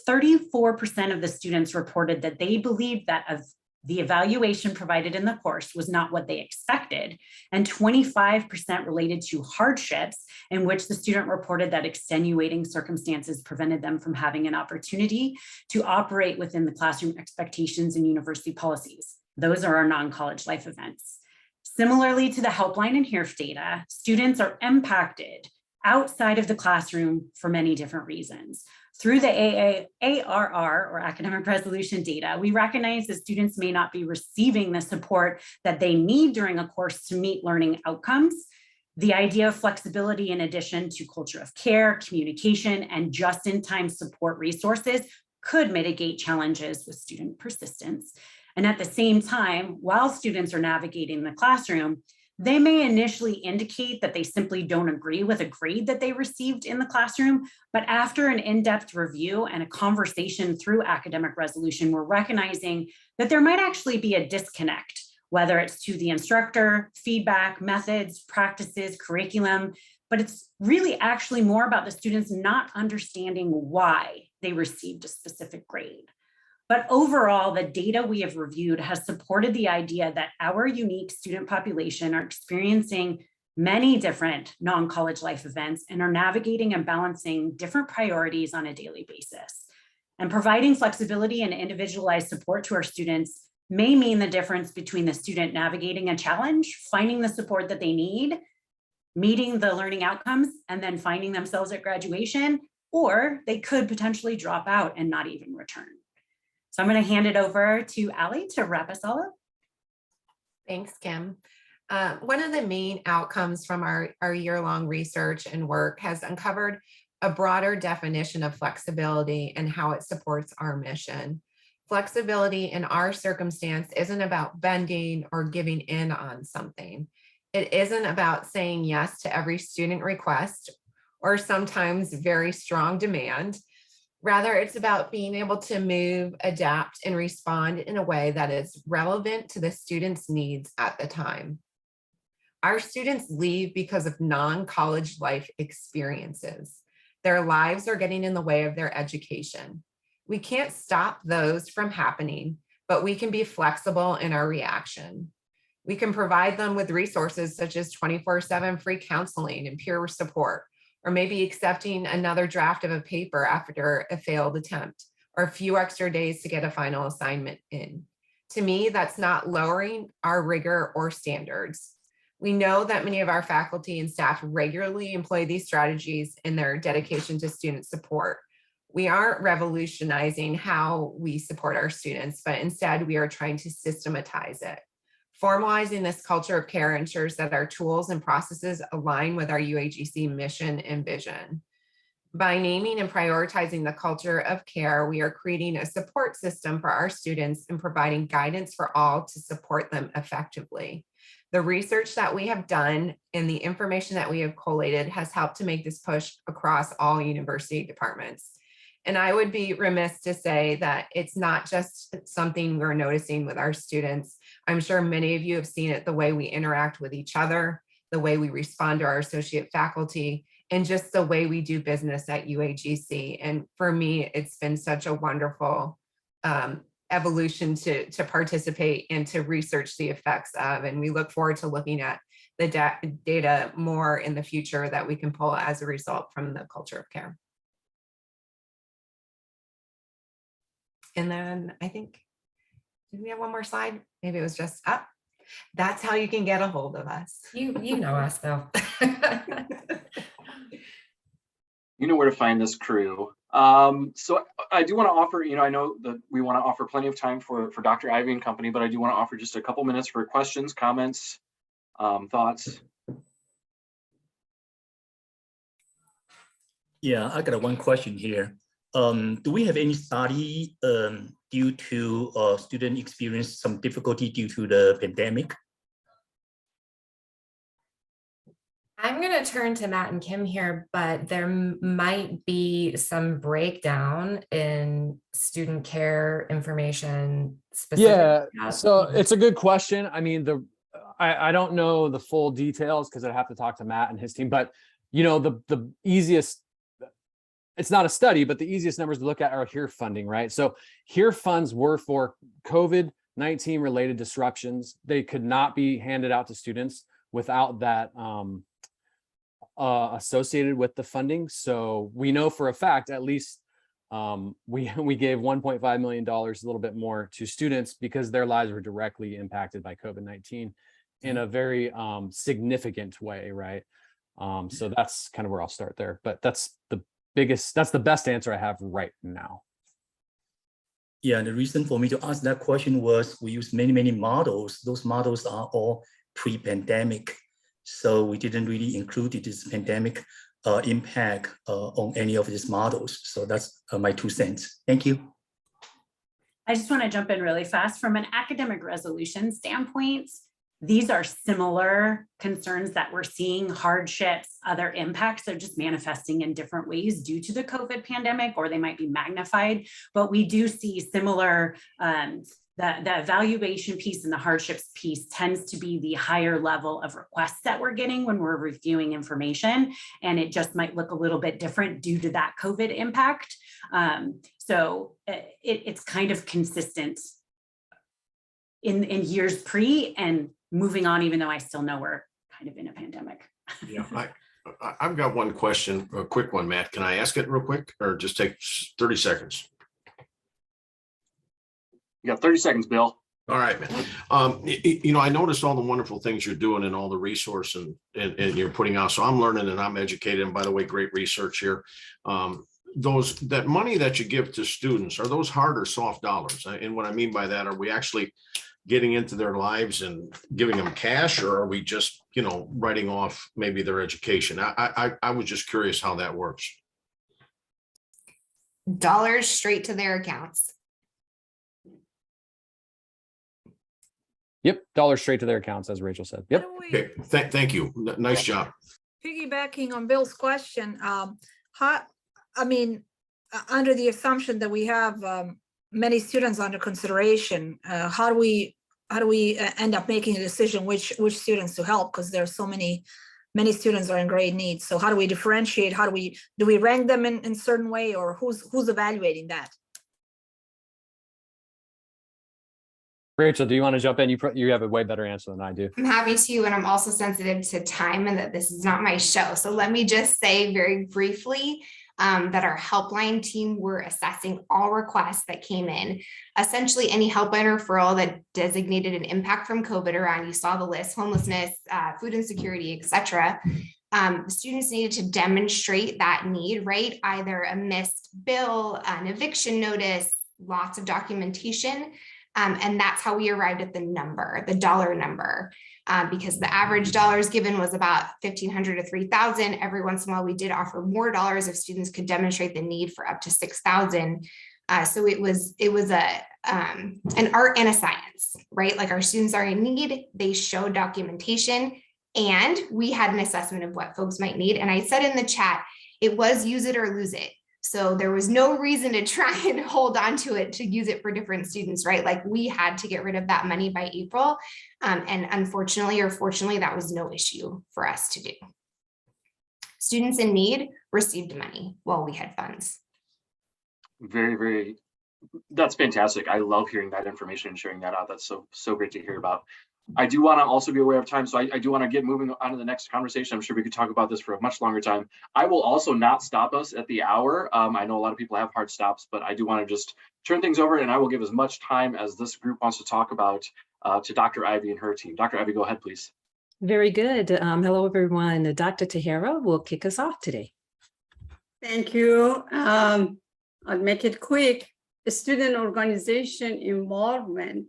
34% of the students reported that they believed that the evaluation provided in the course was not what they expected, and 25% related to hardships, in which the student reported that extenuating circumstances prevented them from having an opportunity to operate within the classroom expectations and university policies. Those are our non-college life events. Similarly to the helpline and HERF data, students are impacted outside of the classroom for many different reasons. Through the ARR, or academic resolution data, we recognize that students may not be receiving the support that they need during a course to meet learning outcomes. The idea of flexibility, in addition to culture of care, communication, and just-in-time support resources, could mitigate challenges with student persistence. And at the same time, while students are navigating the classroom, they may initially indicate that they simply don't agree with a grade that they received in the classroom, but after an in-depth review and a conversation through academic resolution, we're recognizing that there might actually be a disconnect, whether it's to the instructor, feedback, methods, practices, curriculum, but it's really actually more about the students not understanding why they received a specific grade. But overall, the data we have reviewed has supported the idea that our unique student population are experiencing many different non-college life events and are navigating and balancing different priorities on a daily basis. And providing flexibility and individualized support to our students may mean the difference between the student navigating a challenge, finding the support that they need, meeting the learning outcomes, and then finding themselves at graduation, or they could potentially drop out and not even return. So I'm going to hand it over to Allie to wrap us all up. Thanks, Kim. One of the main outcomes from our year-long research and work has uncovered a broader definition of flexibility and how it supports our mission. Flexibility in our circumstance isn't about bending or giving in on something. It isn't about saying yes to every student request or sometimes very strong demand. Rather, it's about being able to move, adapt, and respond in a way that is relevant to the student's needs at the time. Our students leave because of non-college life experiences. Their lives are getting in the way of their education. We can't stop those from happening, but we can be flexible in our reaction. We can provide them with resources such as 24/7 free counseling and peer support, or maybe accepting another draft of a paper after a failed attempt, or a few extra days to get a final assignment in. To me, that's not lowering our rigor or standards. We know that many of our faculty and staff regularly employ these strategies in their dedication to student support. we aren't revolutionizing how we support our students, but instead we are trying to systematize it. Formalizing this culture of care ensures that our tools and processes align with our UAGC mission and vision. By naming and prioritizing the culture of care, we are creating a support system for our students and providing guidance for all to support them effectively. The research that we have done and the information that we have collated has helped to make this push across all university departments. And I would be remiss to say that it's not just something we're noticing with our students. I'm sure many of you have seen it, the way we interact with each other, the way we respond to our associate faculty, and just the way we do business at UAGC. And for me, it's been such a wonderful evolution to participate and to research the effects of. And we look forward to looking at the data more in the future that we can pull as a result from the culture of care. And then I think, did we have one more slide? Maybe it was just up. That's how you can get a hold of us. You know us though. You know where to find this crew. So I do want to offer, I know that we want to offer plenty of time for Dr. Ivy and company, but I do want to offer just a couple minutes for questions, comments, thoughts. Yeah, I got one question here. Do we have any study due to student experience some difficulty due to the pandemic? I'm going to turn to Matt and Kim here, but there might be some breakdown in student care information specific. Yeah, so it's a good question. I mean, I don't know the full details because I'd have to talk to Matt and his team, but the easiest, it's not a study, but the easiest numbers to look at are HERE funding, right? So HERE funds were for COVID-19 related disruptions. They could not be handed out to students without that associated with the funding. So we know for a fact, at least we gave $1.5 million, a little bit more to students because their lives were directly impacted by COVID-19 in a very significant way, right? So that's kind of where I'll start there, but that's the best answer I have right now. Yeah, the reason for me to ask that question was we use many models. Those models are all pre-pandemic. So we didn't really include this pandemic impact on any of these models. So that's my 2 cents. Thank you. I just want to jump in really fast. From an academic resolution standpoint, these are similar concerns that we're seeing, hardships, other impacts. They're just manifesting in different ways due to the COVID pandemic, or they might be magnified. But we do see similar, the evaluation piece and the hardships piece tends to be the higher level of requests that we're getting when we're reviewing information. And it just might look a little bit different due to that COVID impact. So it's kind of consistent in years pre and moving on, even though I still know we're kind of in a pandemic. Yeah, I've got one question, a quick one, Matt. Can I ask it real quick or just take 30 seconds? You got 30 seconds, Bill. All right, man. I noticed all the wonderful things you're doing and all the resource and you're putting out. So I'm learning and I'm educated. And by the way, great research here. That money that you give to students, are those hard or soft dollars? And what I mean by that, are we actually getting into their lives and giving them cash, or are we just, writing off maybe their education? I was just curious how that works. Dollars straight to their accounts. Yep, dollars straight to their accounts, as Rachel said. Yep. Okay, thank you. Nice job. Piggybacking on Bill's question, under the assumption that we have many students under consideration, how do we end up making a decision which students to help? Because there's so many students are in great need. So how do we differentiate? Do we rank them in certain way, or who's evaluating that? Rachel, do you want to jump in? You have a way better answer than I do. I'm happy to, and I'm also sensitive to time and that this is not my show. So let me just say very briefly that our helpline team were assessing all requests that came in. Essentially, any helpline referral that designated an impact from COVID around, you saw the list, homelessness, food insecurity, etc. Students needed to demonstrate that need, right? Either a missed bill, an eviction notice, lots of documentation. And that's how we arrived at the number, the dollar number, because the average dollars given was about $1,500 to $3,000. Every once in a while, we did offer more dollars if students could demonstrate the need for up to $6,000. So it was an art and a science, right? Like our students are in need, they show documentation, and we had an assessment of what folks might need. And I said in the chat, it was use it or lose it. So there was no reason to try and hold on to it to use it for different students, right? Like we had to get rid of that money by April. And unfortunately or fortunately, that was no issue for us to do. Students in need received money while we had funds. Very, that's fantastic. I love hearing that information and sharing that out. That's so great to hear about. I do want to also be aware of time, so I do want to get moving on to the next conversation. I'm sure we could talk about this for a much longer time. I will also not stop us at the hour. I know a lot of people have hard stops, but I do want to just turn things over, and I will give as much time as this group wants to talk about to Dr. Ivy and her team. Dr. Ivy, go ahead, please. Very good. Hello, everyone. Dr. Tahira will kick us off today. Thank you. I'll make it quick. Student organization involvement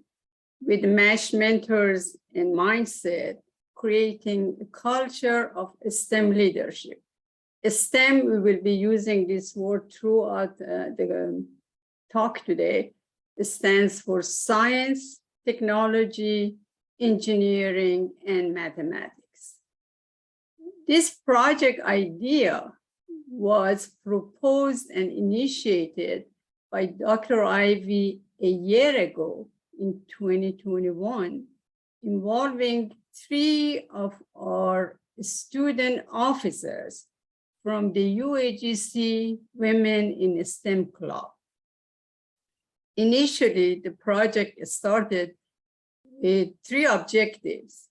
with matched mentors and mindset, creating a culture of STEM leadership. STEM, we will be using this word throughout the talk today. It stands for science, technology, engineering, and mathematics. This project idea was proposed and initiated by Dr. Ivy a year ago in 2021, involving 3 of our student officers from the UAGC Women in STEM Club. Initially, the project started with 3 objectives.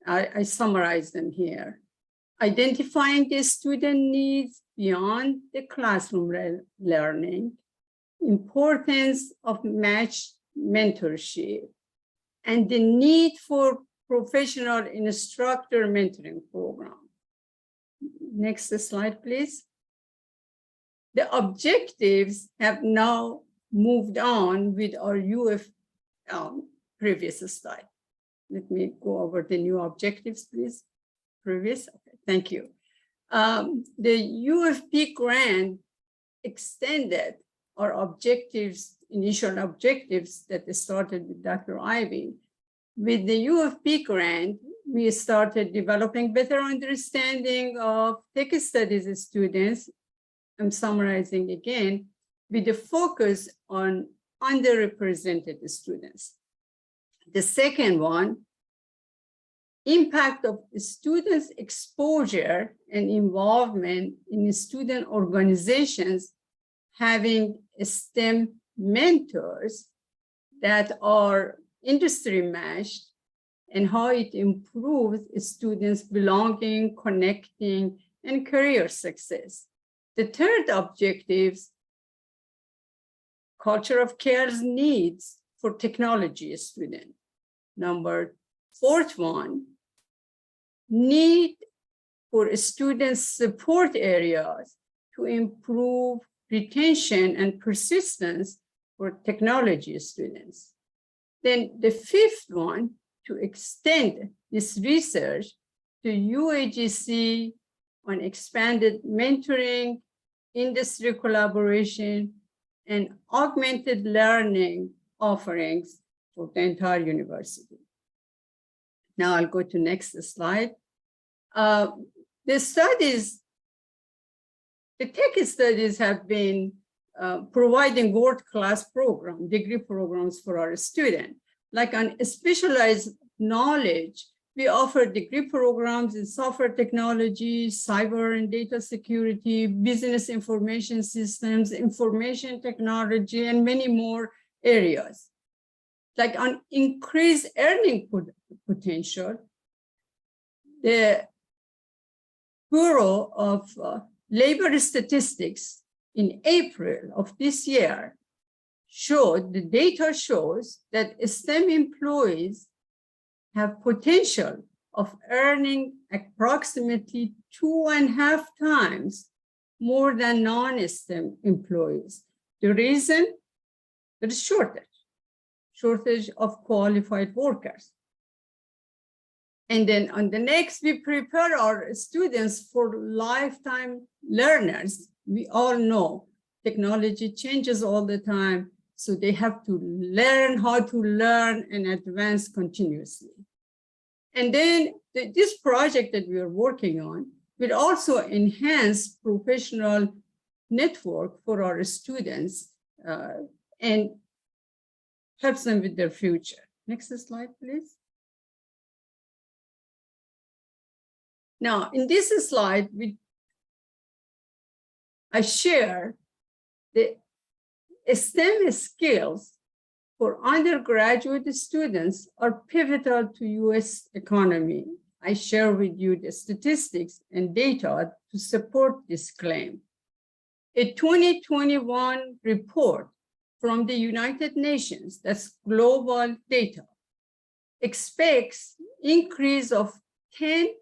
I summarize them here. Identifying the student needs beyond the classroom learning, importance of matched mentorship, and the need for professional instructor mentoring program. Next slide, please. The objectives have now moved on with our previous slide. Let me go over the new objectives, please. Previous, okay, thank you. The UFP grant extended our objectives, initial objectives that started with Dr. Ivy. With the UFP grant, we started developing better understanding of tech studies students. I'm summarizing again, with a focus on underrepresented students. The second one, impact of students' exposure and involvement in student organizations having STEM mentors that are industry matched, and how it improves students' belonging, connecting, and career success. The third objective, culture of care's needs for technology student. Fourth one, need for students' support areas to improve retention and persistence for technology students. Then the fifth one, to extend this research to UAGC on expanded mentoring, industry collaboration, and augmented learning offerings for the entire university. Now I'll go to next slide. The tech studies have been providing world-class degree programs for our students. Like on specialized knowledge, we offer degree programs in software technology, cyber and data security, business information systems, information technology, and many more areas. Like on increased earning potential, the Bureau of Labor Statistics in April of this year the data shows that STEM employees have potential of earning approximately 2.5 times more than non-STEM employees. The reason? There is shortage of qualified workers. And then on the next, we prepare our students for lifetime learners. We all know technology changes all the time, so they have to learn how to learn and advance continuously. And then this project that we are working on will also enhance professional network for our students and helps them with their future. Next slide, please. Now, in this slide, I share the STEM skills for undergraduate students are pivotal to US economy. I share with you the statistics and data to support this claim. A 2021 report from the United Nations, that's global data, expects increase of 10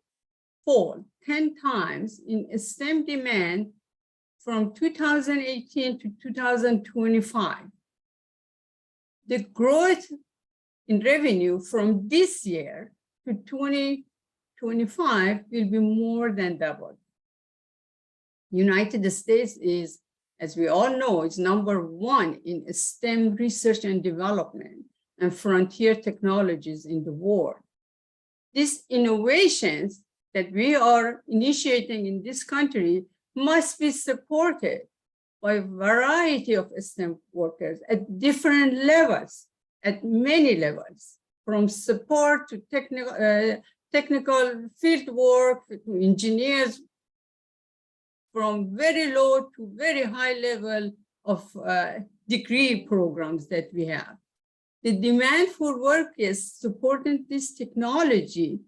times in STEM demand from 2018 to 2025. The growth in revenue from this year to 2025 will be more than double. United States is, as we all know, is #1 in STEM research and development and frontier technologies in the world. These innovations that we are initiating in this country must be supported by a variety of STEM workers at different levels, at many levels, from support to technical field work, to engineers, from very low to very high level of degree programs that we have. The demand for work is supporting this technology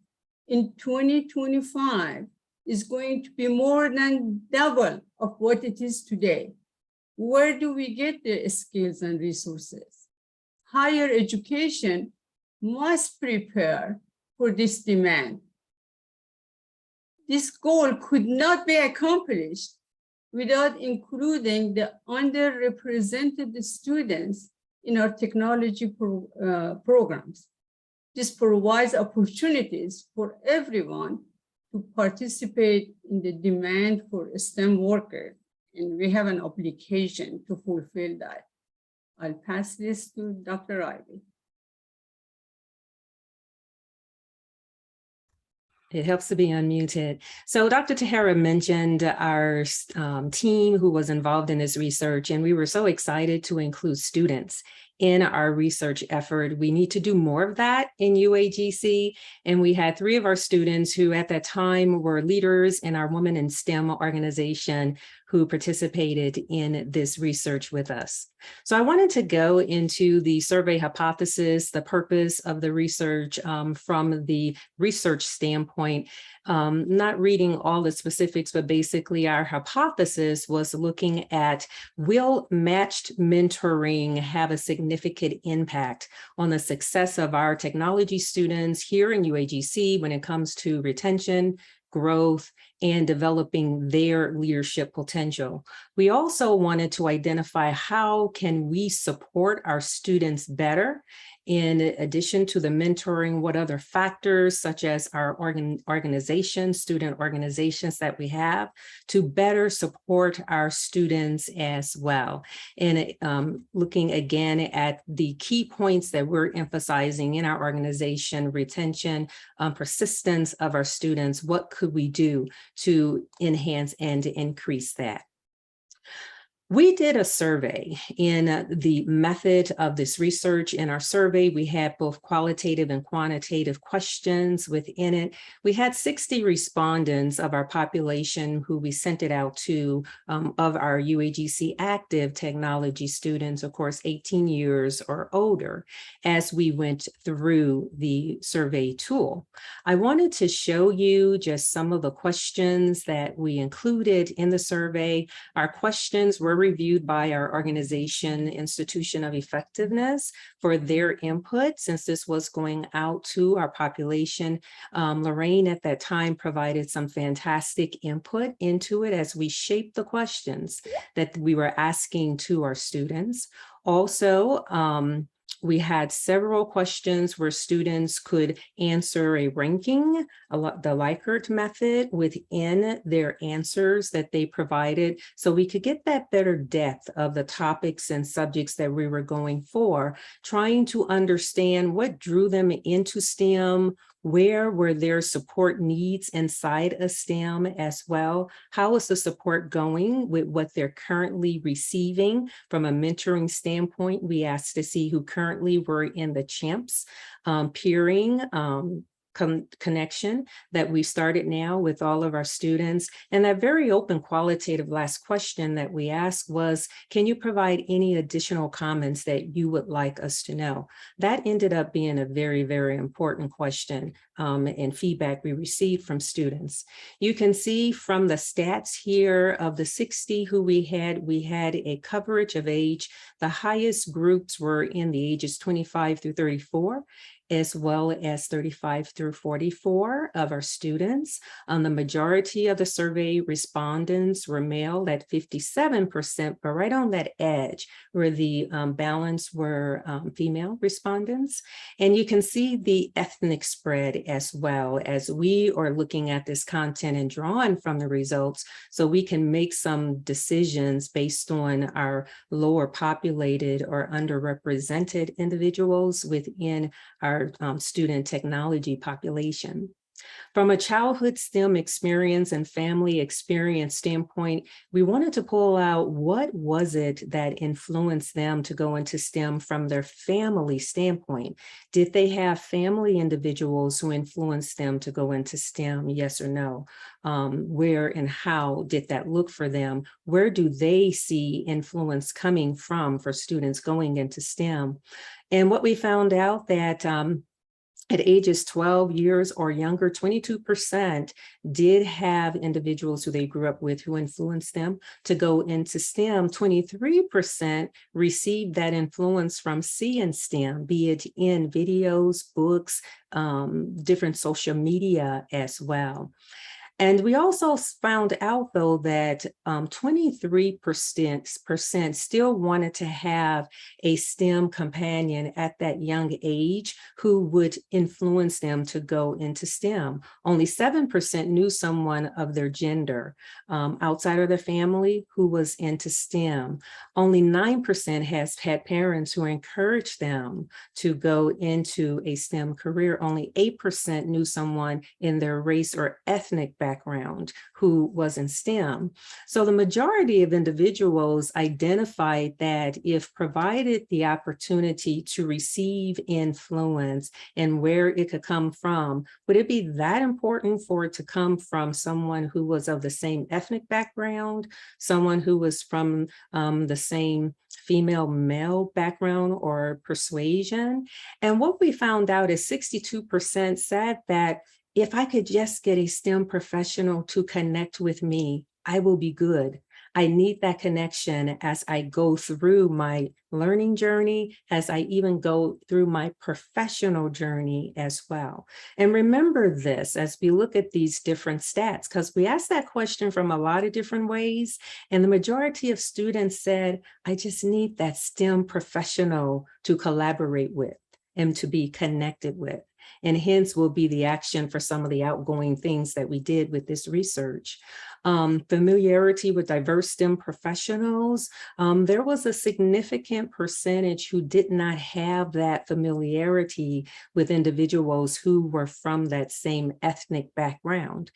in 2025 is going to be more than double of what it is today. Where do we get the skills and resources? Higher education must prepare for this demand. This goal could not be accomplished without including the underrepresented students in our technology programs. This provides opportunities for everyone to participate in the demand for STEM workers, and we have an obligation to fulfill that. I'll pass this to Dr. Ivy. It helps to be unmuted. So Dr. Tahera mentioned our team who was involved in this research, and we were so excited to include students in our research effort. We need to do more of that in UAGC. And we had 3 of our students who at that time were leaders in our Women in STEM organization who participated in this research with us. So I wanted to go into the survey hypothesis, the purpose of the research from the research standpoint, not reading all the specifics, but basically our hypothesis was looking at, will matched mentoring have a significant impact on the success of our technology students here in UAGC when it comes to retention, growth, and developing their leadership potential. We also wanted to identify how can we support our students better. In addition to the mentoring, what other factors such as our organizations, student organizations that we have to better support our students as well. And looking again at the key points that we're emphasizing in our organization, retention, persistence of our students, what could we do to enhance and to increase that? We did a survey in the method of this research. In our survey, we had both qualitative and quantitative questions within it. We had 60 respondents of our population who we sent it out to of our UAGC active technology students, of course, 18 years or older, as we went through the survey tool. I wanted to show you just some of the questions that we included in the survey. Our questions were reviewed by our organization, Institution of Effectiveness, for their input since this was going out to our population. Lorraine at that time provided some fantastic input into it as we shaped the questions that we were asking to our students. Also, we had several questions where students could answer a ranking, the Likert method within their answers that they provided, so we could get that better depth of the topics and subjects that we were going for, trying to understand what drew them into STEM, where were their support needs inside of STEM as well? How is the support going with what they're currently receiving from a mentoring standpoint? We asked to see who currently were in the CHAMPS peering connection that we started now with all of our students. And that very open qualitative last question that we asked was, can you provide any additional comments that you would like us to know? That ended up being a very, very important question and feedback we received from students. You can see from the stats here of the 60 who we had a coverage of age. The highest groups were in the ages 25 through 34. As well as 35 through 44 of our students. The majority of the survey respondents were male at 57%, but right on that edge where the balance were female respondents. And you can see the ethnic spread as well as we are looking at this content and drawing from the results so we can make some decisions based on our lower populated or underrepresented individuals within our student technology population. From a childhood STEM experience and family experience standpoint, we wanted to pull out what was it that influenced them to go into STEM from their family standpoint. Did they have family individuals who influenced them to go into STEM, yes or no? Where and how did that look for them? Where do they see influence coming from for students going into STEM? And what we found out that at ages 12 years or younger, 22% did have individuals who they grew up with who influenced them to go into STEM. 23% received that influence from seeing STEM, be it in videos, books, different social media as well. And we also found out, though, that 23% still wanted to have a STEM companion at that young age who would influence them to go into STEM. Only 7% knew someone of their gender outside of their family who was into STEM. Only 9% has had parents who encouraged them to go into a STEM career. Only 8% knew someone in their race or ethnic background who was in STEM. So the majority of individuals identified that if provided the opportunity to receive influence and where it could come from, would it be that important for it to come from someone who was of the same ethnic background, someone who was from the same female-male background or persuasion? And what we found out is 62% said that if I could just get a STEM professional to connect with me, I will be good. I need that connection as I go through my learning journey, as I even go through my professional journey as well. And remember this as we look at these different stats, because we asked that question from a lot of different ways. And the majority of students said, I just need that STEM professional to collaborate with and to be connected with. And hence will be the action for some of the outgoing things that we did with this research. Familiarity with diverse STEM professionals. There was a significant percentage who did not have that familiarity with individuals who were from that same ethnic background.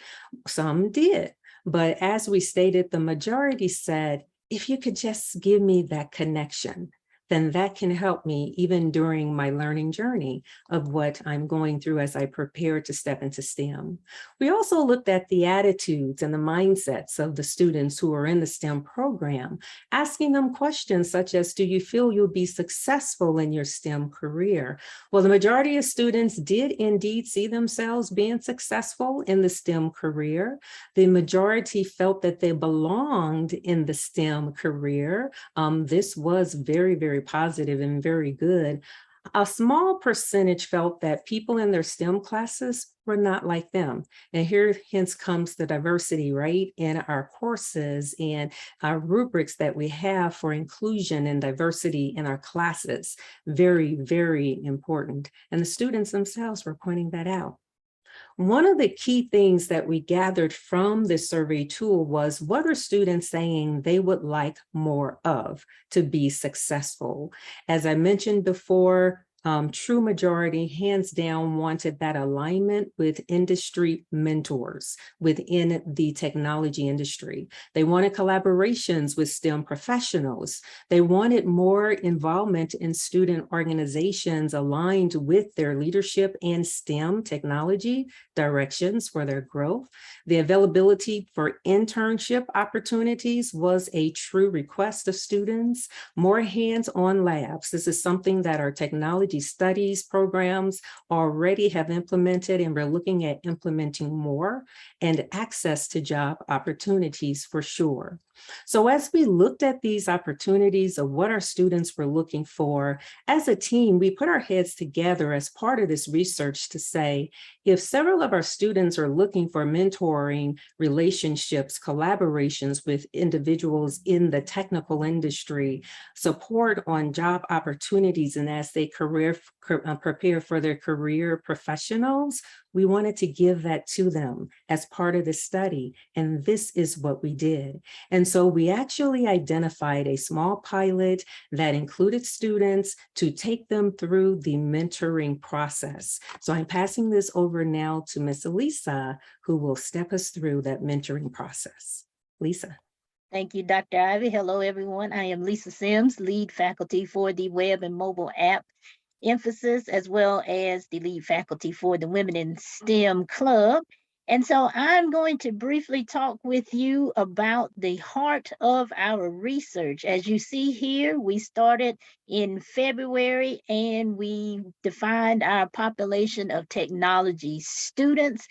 Some did, but as we stated, the majority said, if you could just give me that connection, then that can help me even during my learning journey of what I'm going through as I prepare to step into STEM. We also looked at the attitudes and the mindsets of the students who are in the STEM program, asking them questions such as, do you feel you'll be successful in your STEM career? Well, the majority of students did indeed see themselves being successful in the STEM career. The majority felt that they belonged in the STEM career. This was very, very positive and very good. A small percentage felt that people in their STEM classes were not like them. And here hence comes the diversity, right, in our courses and our rubrics that we have for inclusion and diversity in our classes. Very, very important. And the students themselves were pointing that out. One of the key things that we gathered from this survey tool was, what are students saying they would like more of to be successful? As I mentioned before, true majority, hands down, wanted that alignment with industry mentors within the technology industry. They wanted collaborations with STEM professionals. They wanted more involvement in student organizations aligned with their leadership and STEM technology directions for their growth. The availability for internship opportunities was a true request of students. More hands-on labs. This is something that our technology studies programs already have implemented, and we're looking at implementing more, and access to job opportunities for sure. So as we looked at these opportunities of what our students were looking for, as a team, we put our heads together as part of this research to say, if several of our students are looking for mentoring, relationships, collaborations with individuals in the technical industry, support on job opportunities, and as they prepare for their career professionals, we wanted to give that to them as part of the study. And this is what we did. And so we actually identified a small pilot that included students to take them through the mentoring process. So I'm passing this over now to Ms. Elisa, who will step us through that mentoring process. Lisa. Thank you, Dr. Ivy. Hello, everyone. I am Lisa Sims, lead faculty for the web and mobile app emphasis, as well as the lead faculty for the Women in STEM Club. And so I'm going to briefly talk with you about the heart of our research. As you see here, we started in February and we defined our population of technology students,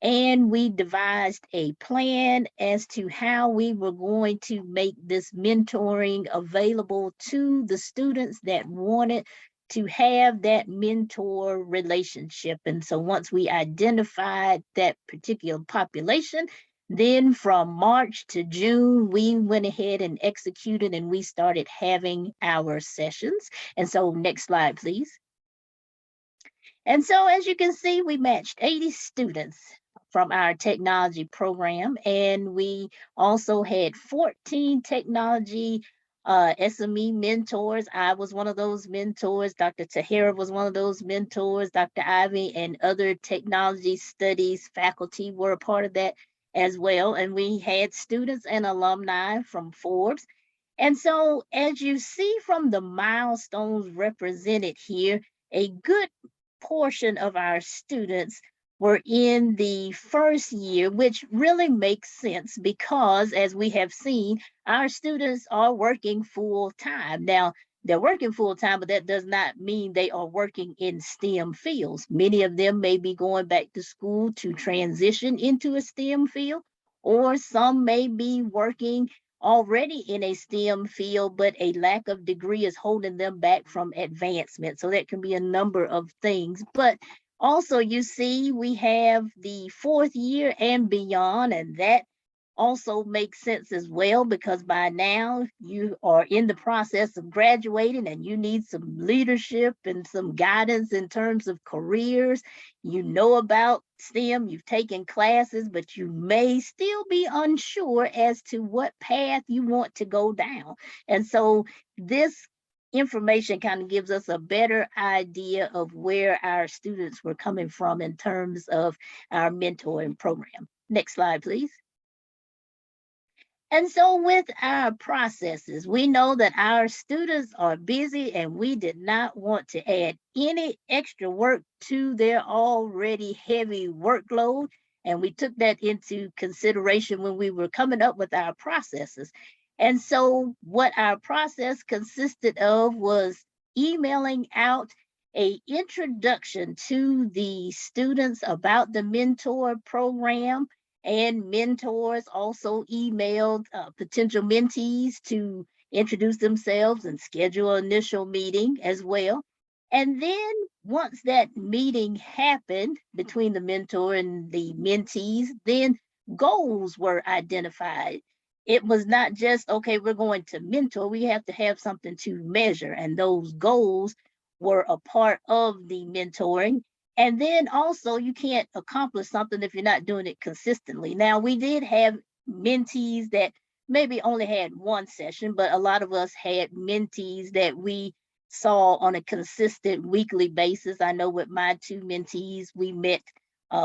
and we devised a plan as to how we were going to make this mentoring available to the students that wanted to have that mentor relationship. And so once we identified that particular population, then from March to June, we went ahead and executed and we started having our sessions. And so next slide, please. And so as you can see, we matched 80 students from our technology program, and we also had 14 technology SME mentors. I was one of those mentors. Dr. Tahira was one of those mentors. Dr. Ivy and other technology studies faculty were a part of that as well. And we had students and alumni from Forbes. And so as you see from the milestones represented here, a good portion of our students were in the first year, which really makes sense because, as we have seen, our students are working full time. Now, they're working full time, but that does not mean they are working in STEM fields. Many of them may be going back to school to transition into a STEM field, or some may be working already in a STEM field, but a lack of degree is holding them back from advancement. So that can be a number of things. But also, you see, we have the fourth year and beyond, and that also makes sense as well, because by now you are in the process of graduating and you need some leadership and some guidance in terms of careers. You know about STEM, you've taken classes, but you may still be unsure as to what path you want to go down. And so this information kind of gives us a better idea of where our students were coming from in terms of our mentoring program. Next slide, please. And so with our processes, we know that our students are busy and we did not want to add any extra work to their already heavy workload. And we took that into consideration when we were coming up with our processes. And so what our process consisted of was emailing out an introduction to the students about the mentor program, and mentors also emailed potential mentees to introduce themselves and schedule an initial meeting as well. And then once that meeting happened between the mentor and the mentees, then goals were identified. It was not just, okay, we're going to mentor, we have to have something to measure. And those goals were a part of the mentoring. And then also you can't accomplish something if you're not doing it consistently. Now, we did have mentees that maybe only had one session, but a lot of us had mentees that we saw on a consistent weekly basis. I know with my two mentees, we met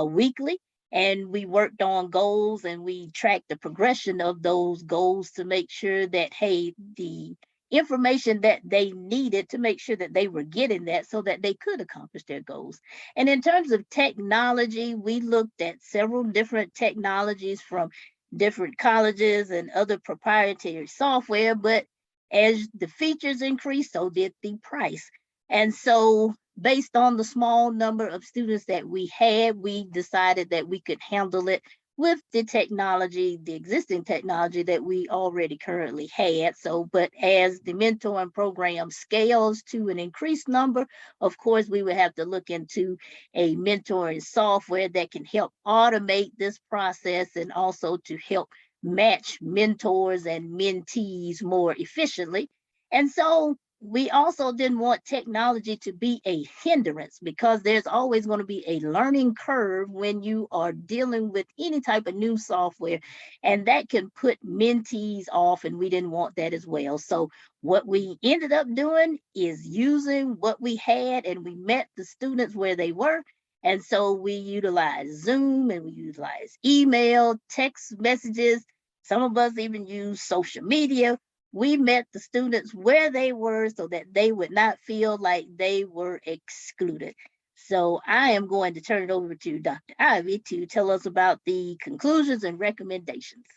weekly and we worked on goals and we tracked the progression of those goals to make sure that, hey, the information that they needed to make sure that they were getting that so that they could accomplish their goals. And in terms of technology, we looked at several different technologies from different colleges and other proprietary software, but as the features increased, so did the price. And so based on the small number of students that we had, we decided that we could handle it with the technology, the existing technology that we already currently had. So, but as the mentoring program scales to an increased number, of course, we would have to look into a mentoring software that can help automate this process and also to help match mentors and mentees more efficiently. And so we also didn't want technology to be a hindrance because there's always going to be a learning curve when you are dealing with any type of new software, and that can put mentees off, and we didn't want that as well. So what we ended up doing is using what we had, and we met the students where they were. And so we utilized Zoom and we utilized email, text messages. Some of us even use social media. We met the students where they were so that they would not feel like they were excluded. So I am going to turn it over to Dr. Ivy to tell us about the conclusions and recommendations.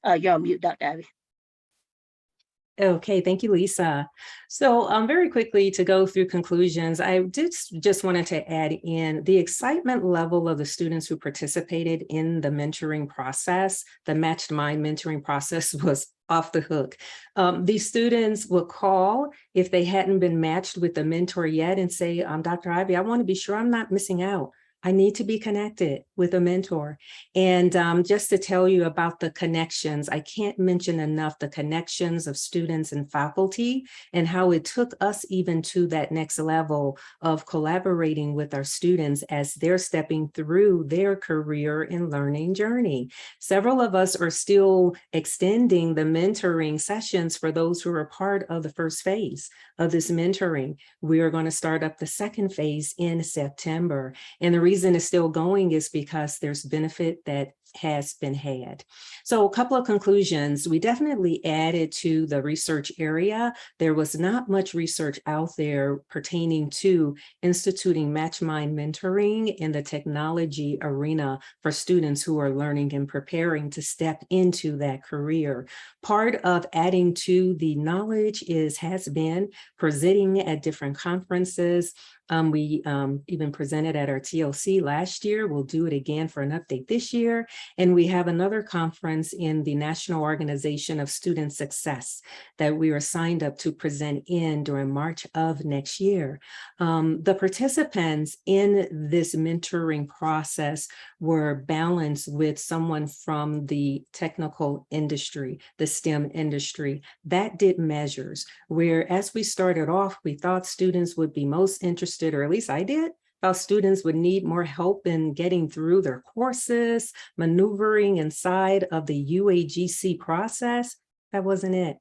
You're on mute, Dr. Ivy. Okay, thank you, Lisa. So very quickly to go through conclusions, I did just wanted to add in the excitement level of the students who participated in the mentoring process. The Matched Mind mentoring process was off the hook. These students would call if they hadn't been matched with a mentor yet and say, Dr. Ivy, I want to be sure I'm not missing out. I need to be connected with a mentor. And just to tell you about the connections, I can't mention enough the connections of students and faculty and how it took us even to that next level of collaborating with our students as they're stepping through their career and learning journey. Several of us are still extending the mentoring sessions for those who are part of the first phase of this mentoring. We are going to start up the second phase in September. And the reason it's still going is because there's benefit that has been had. So a couple of conclusions. We definitely added to the research area. There was not much research out there pertaining to instituting Matched Mind mentoring in the technology arena for students who are learning and preparing to step into that career. Part of adding to the knowledge has been presenting at different conferences. We even presented at our TLC last year. We'll do it again for an update this year. And we have another conference in the National Organization of Student Success that we are signed up to present in during March of next year. The participants in this mentoring process were balanced with someone from the technical industry, the STEM industry, that did measures, where as we started off, we thought students would be most interested, or at least I did, thought students would need more help in getting through their courses, maneuvering inside of the UAGC process. That wasn't it.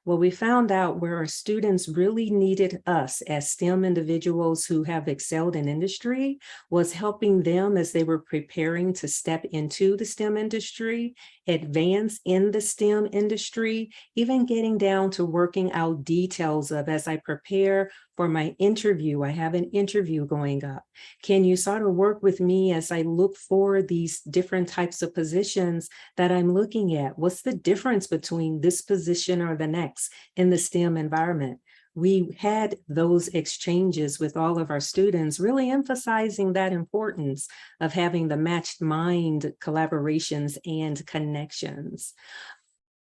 Well, we found out where our students really needed us as STEM individuals who have excelled in industry was helping them as they were preparing to step into the STEM industry, advance in the STEM industry, even getting down to working out details of, as I prepare for my interview, I have an interview going up. Can you sort of work with me as I look for these different types of positions that I'm looking at? What's the difference between this position or the next in the STEM environment? We had those exchanges with all of our students, really emphasizing that importance of having the matched mind collaborations and connections.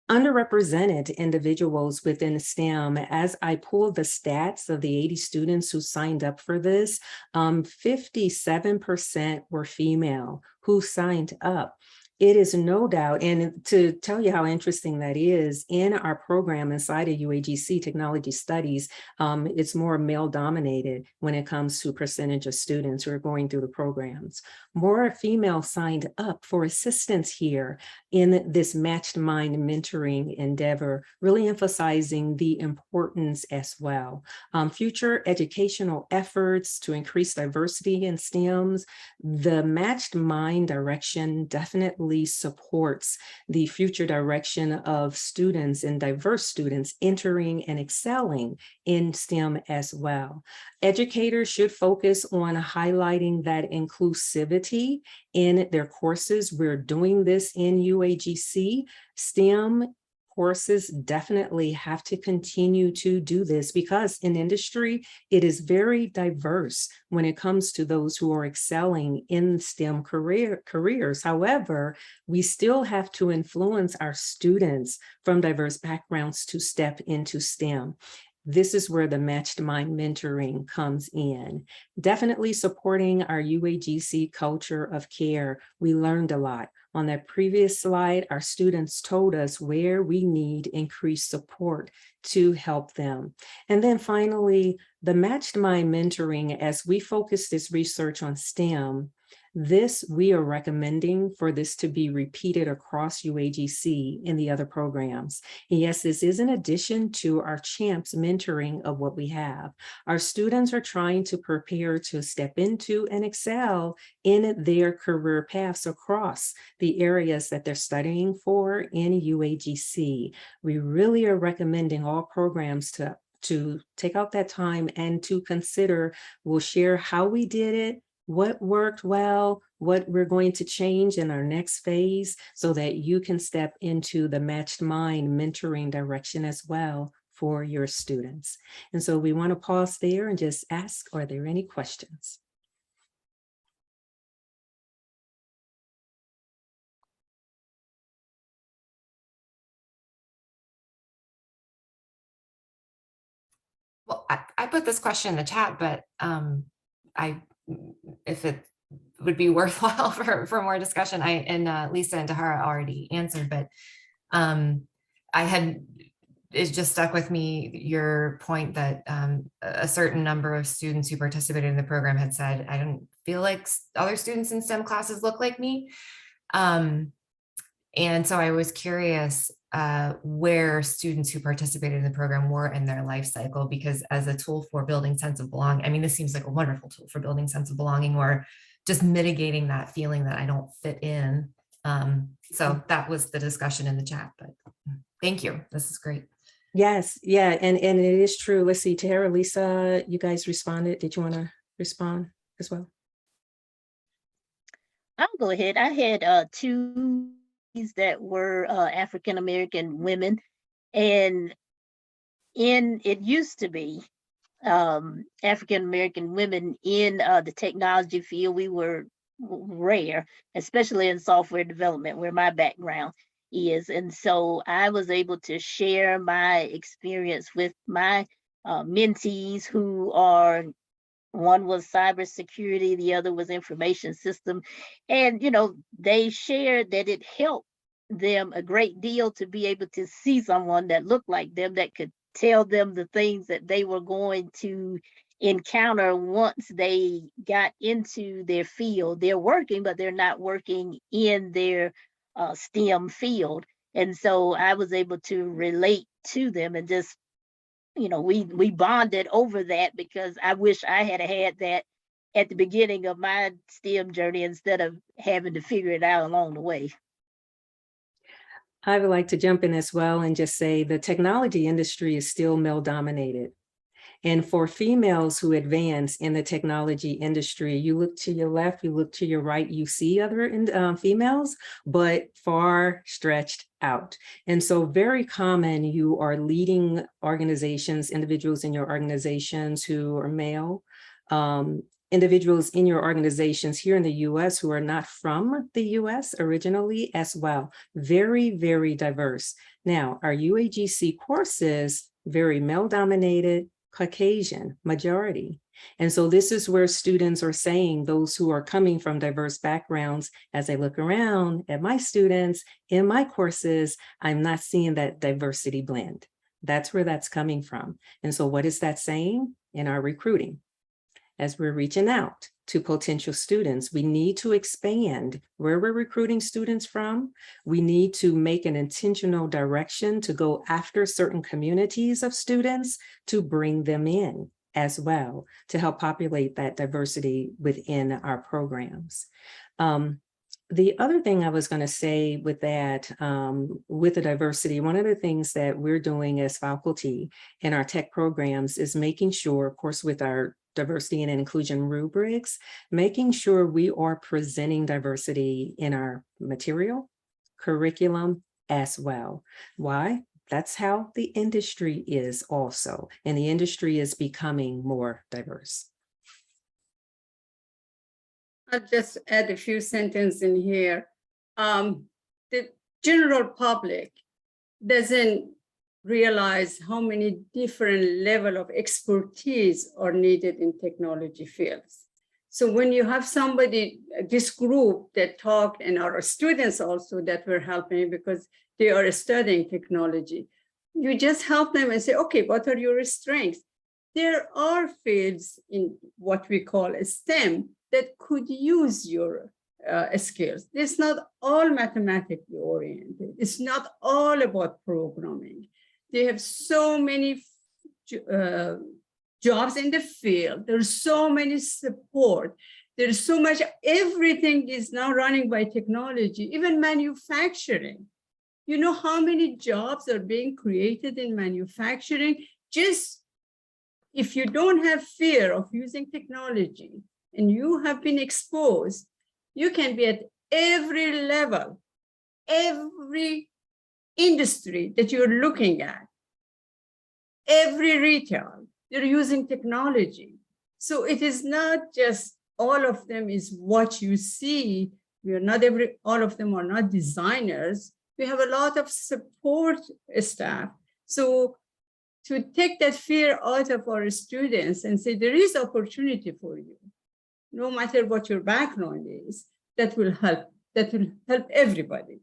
Underrepresented individuals within STEM, as I pulled the stats of the 80 students who signed up for this, 57% were female who signed up. It is no doubt, and to tell you how interesting that is, in our program inside of UAGC Technology Studies, it's more male dominated when it comes to percentage of students who are going through the programs. More female signed up for assistance here in this matched mind mentoring endeavor, really emphasizing the importance as well. Future educational efforts to increase diversity in STEMs, the matched mind direction definitely supports the future direction of students and diverse students entering and excelling in STEM as well. Educators should focus on highlighting that inclusivity in their courses. We're doing this in UAGC. STEM courses definitely have to continue to do this because in industry, it is very diverse when it comes to those who are excelling in STEM careers. However, we still have to influence our students from diverse backgrounds to step into STEM. This is where the matched mind mentoring comes in. Definitely supporting our UAGC culture of care. We learned a lot. On that previous slide, our students told us where we need increased support to help them. And then finally, the matched mind mentoring, as we focus this research on STEM, we are recommending for this to be repeated across UAGC in the other programs. And yes, this is in addition to our CHAMPS mentoring of what we have. Our students are trying to prepare to step into and excel in their career paths across the areas that they're studying for in UAGC. We really are recommending all programs to take out that time and to consider, we'll share how we did it, what worked well, what we're going to change in our next phase so that you can step into the matched mind mentoring direction as well for your students. And so we want to pause there and just ask, are there any questions? Well, I put this question in the chat, but if it would be worthwhile for more discussion, Lisa and Tahara already answered, but it just stuck with me, your point that a certain number of students who participated in the program had said, I don't feel like other students in STEM classes look like me. And so I was curious where students who participated in the program were in their life cycle, because as a tool for building sense of belonging, I mean, this seems like a wonderful tool for building sense of belonging or just mitigating that feeling that I don't fit in. So that was the discussion in the chat, but thank you. This is great. Yes, yeah, and it is true. Let's see, Tahara, Lisa, you guys responded. Did you want to respond as well? I'll go ahead. I had two that were African-American women, and it used to be African-American women in the technology field. We were rare, especially in software development, where my background is. And so I was able to share my experience with my mentees who are, one was cybersecurity, the other was information system. And, they shared that it helped them a great deal to be able to see someone that looked like them, that could tell them the things that they were going to encounter once they got into their field. They're working, but they're not working in their STEM field. And so I was able to relate to them and just, you know, we bonded over that, because I wish I had had that at the beginning of my STEM journey instead of having to figure it out along the way. I would like to jump in as well and just say the technology industry is still male dominated. And for females who advance in the technology industry, you look to your left, you look to your right, you see other females, but far stretched out. And so very common, you are leading organizations, individuals in your organizations who are male, individuals in your organizations here in the US who are not from the US originally as well. Very, very diverse. Now, our UAGC courses, very male dominated, Caucasian majority. And so this is where students are saying, those who are coming from diverse backgrounds, as I look around at my students in my courses, I'm not seeing that diversity blend. That's where that's coming from. And so what is that saying in our recruiting? As we're reaching out to potential students, we need to expand where we're recruiting students from. We need to make an intentional direction to go after certain communities of students to bring them in as well, to help populate that diversity within our programs. The other thing I was going to say with that, with the diversity, one of the things that we're doing as faculty in our tech programs is making sure, of course, with our diversity and inclusion rubrics, making sure we are presenting diversity in our material, curriculum as well. Why? That's how the industry is also, and the industry is becoming more diverse. I'll just add a few sentences in here. The general public doesn't realize how many different levels of expertise are needed in technology fields. So when you have somebody, this group that talked, and our students also that we're helping because they are studying technology, you just help them and say, okay, what are your strengths? There are fields in what we call a STEM that could use your skills. It's not all mathematically oriented. It's not all about programming. They have so many jobs in the field. There's so many support. There's so much, everything is now running by technology, even manufacturing. You know how many jobs are being created in manufacturing? Just if you don't have fear of using technology and you have been exposed, you can be at every level, every industry that you're looking at, every retail, they're using technology. So it is not just all of them is what you see. We are not all of them are not designers. We have a lot of support staff. So to take that fear out of our students and say there is opportunity for you, no matter what your background is, that will help everybody.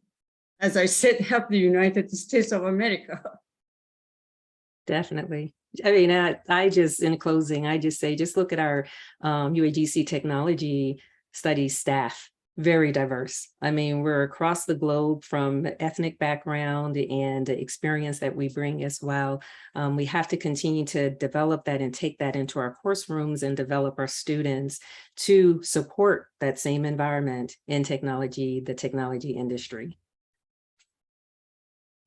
As I said, help the United States of America. Definitely. I mean, I just, in closing, I just say, just look at our UAGC technology studies staff, very diverse. I mean, we're across the globe from ethnic background and the experience that we bring as well. We have to continue to develop that and take that into our course rooms and develop our students to support that same environment in technology, the technology industry.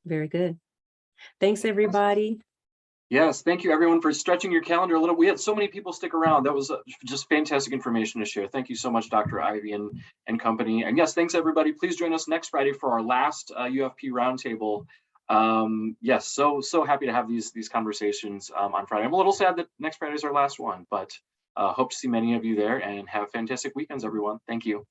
Very good. Thanks, everybody. Yes, thank you everyone for stretching your calendar a little. We had so many people stick around. That was just fantastic information to share. Thank you so much, Dr. Ivy and company. And yes, thanks everybody. Please join us next Friday for our last UFP Roundtable. Yes, so happy to have these conversations on Friday. I'm a little sad that next Friday is our last one, but hope to see many of you there and have fantastic weekends, everyone. Thank you.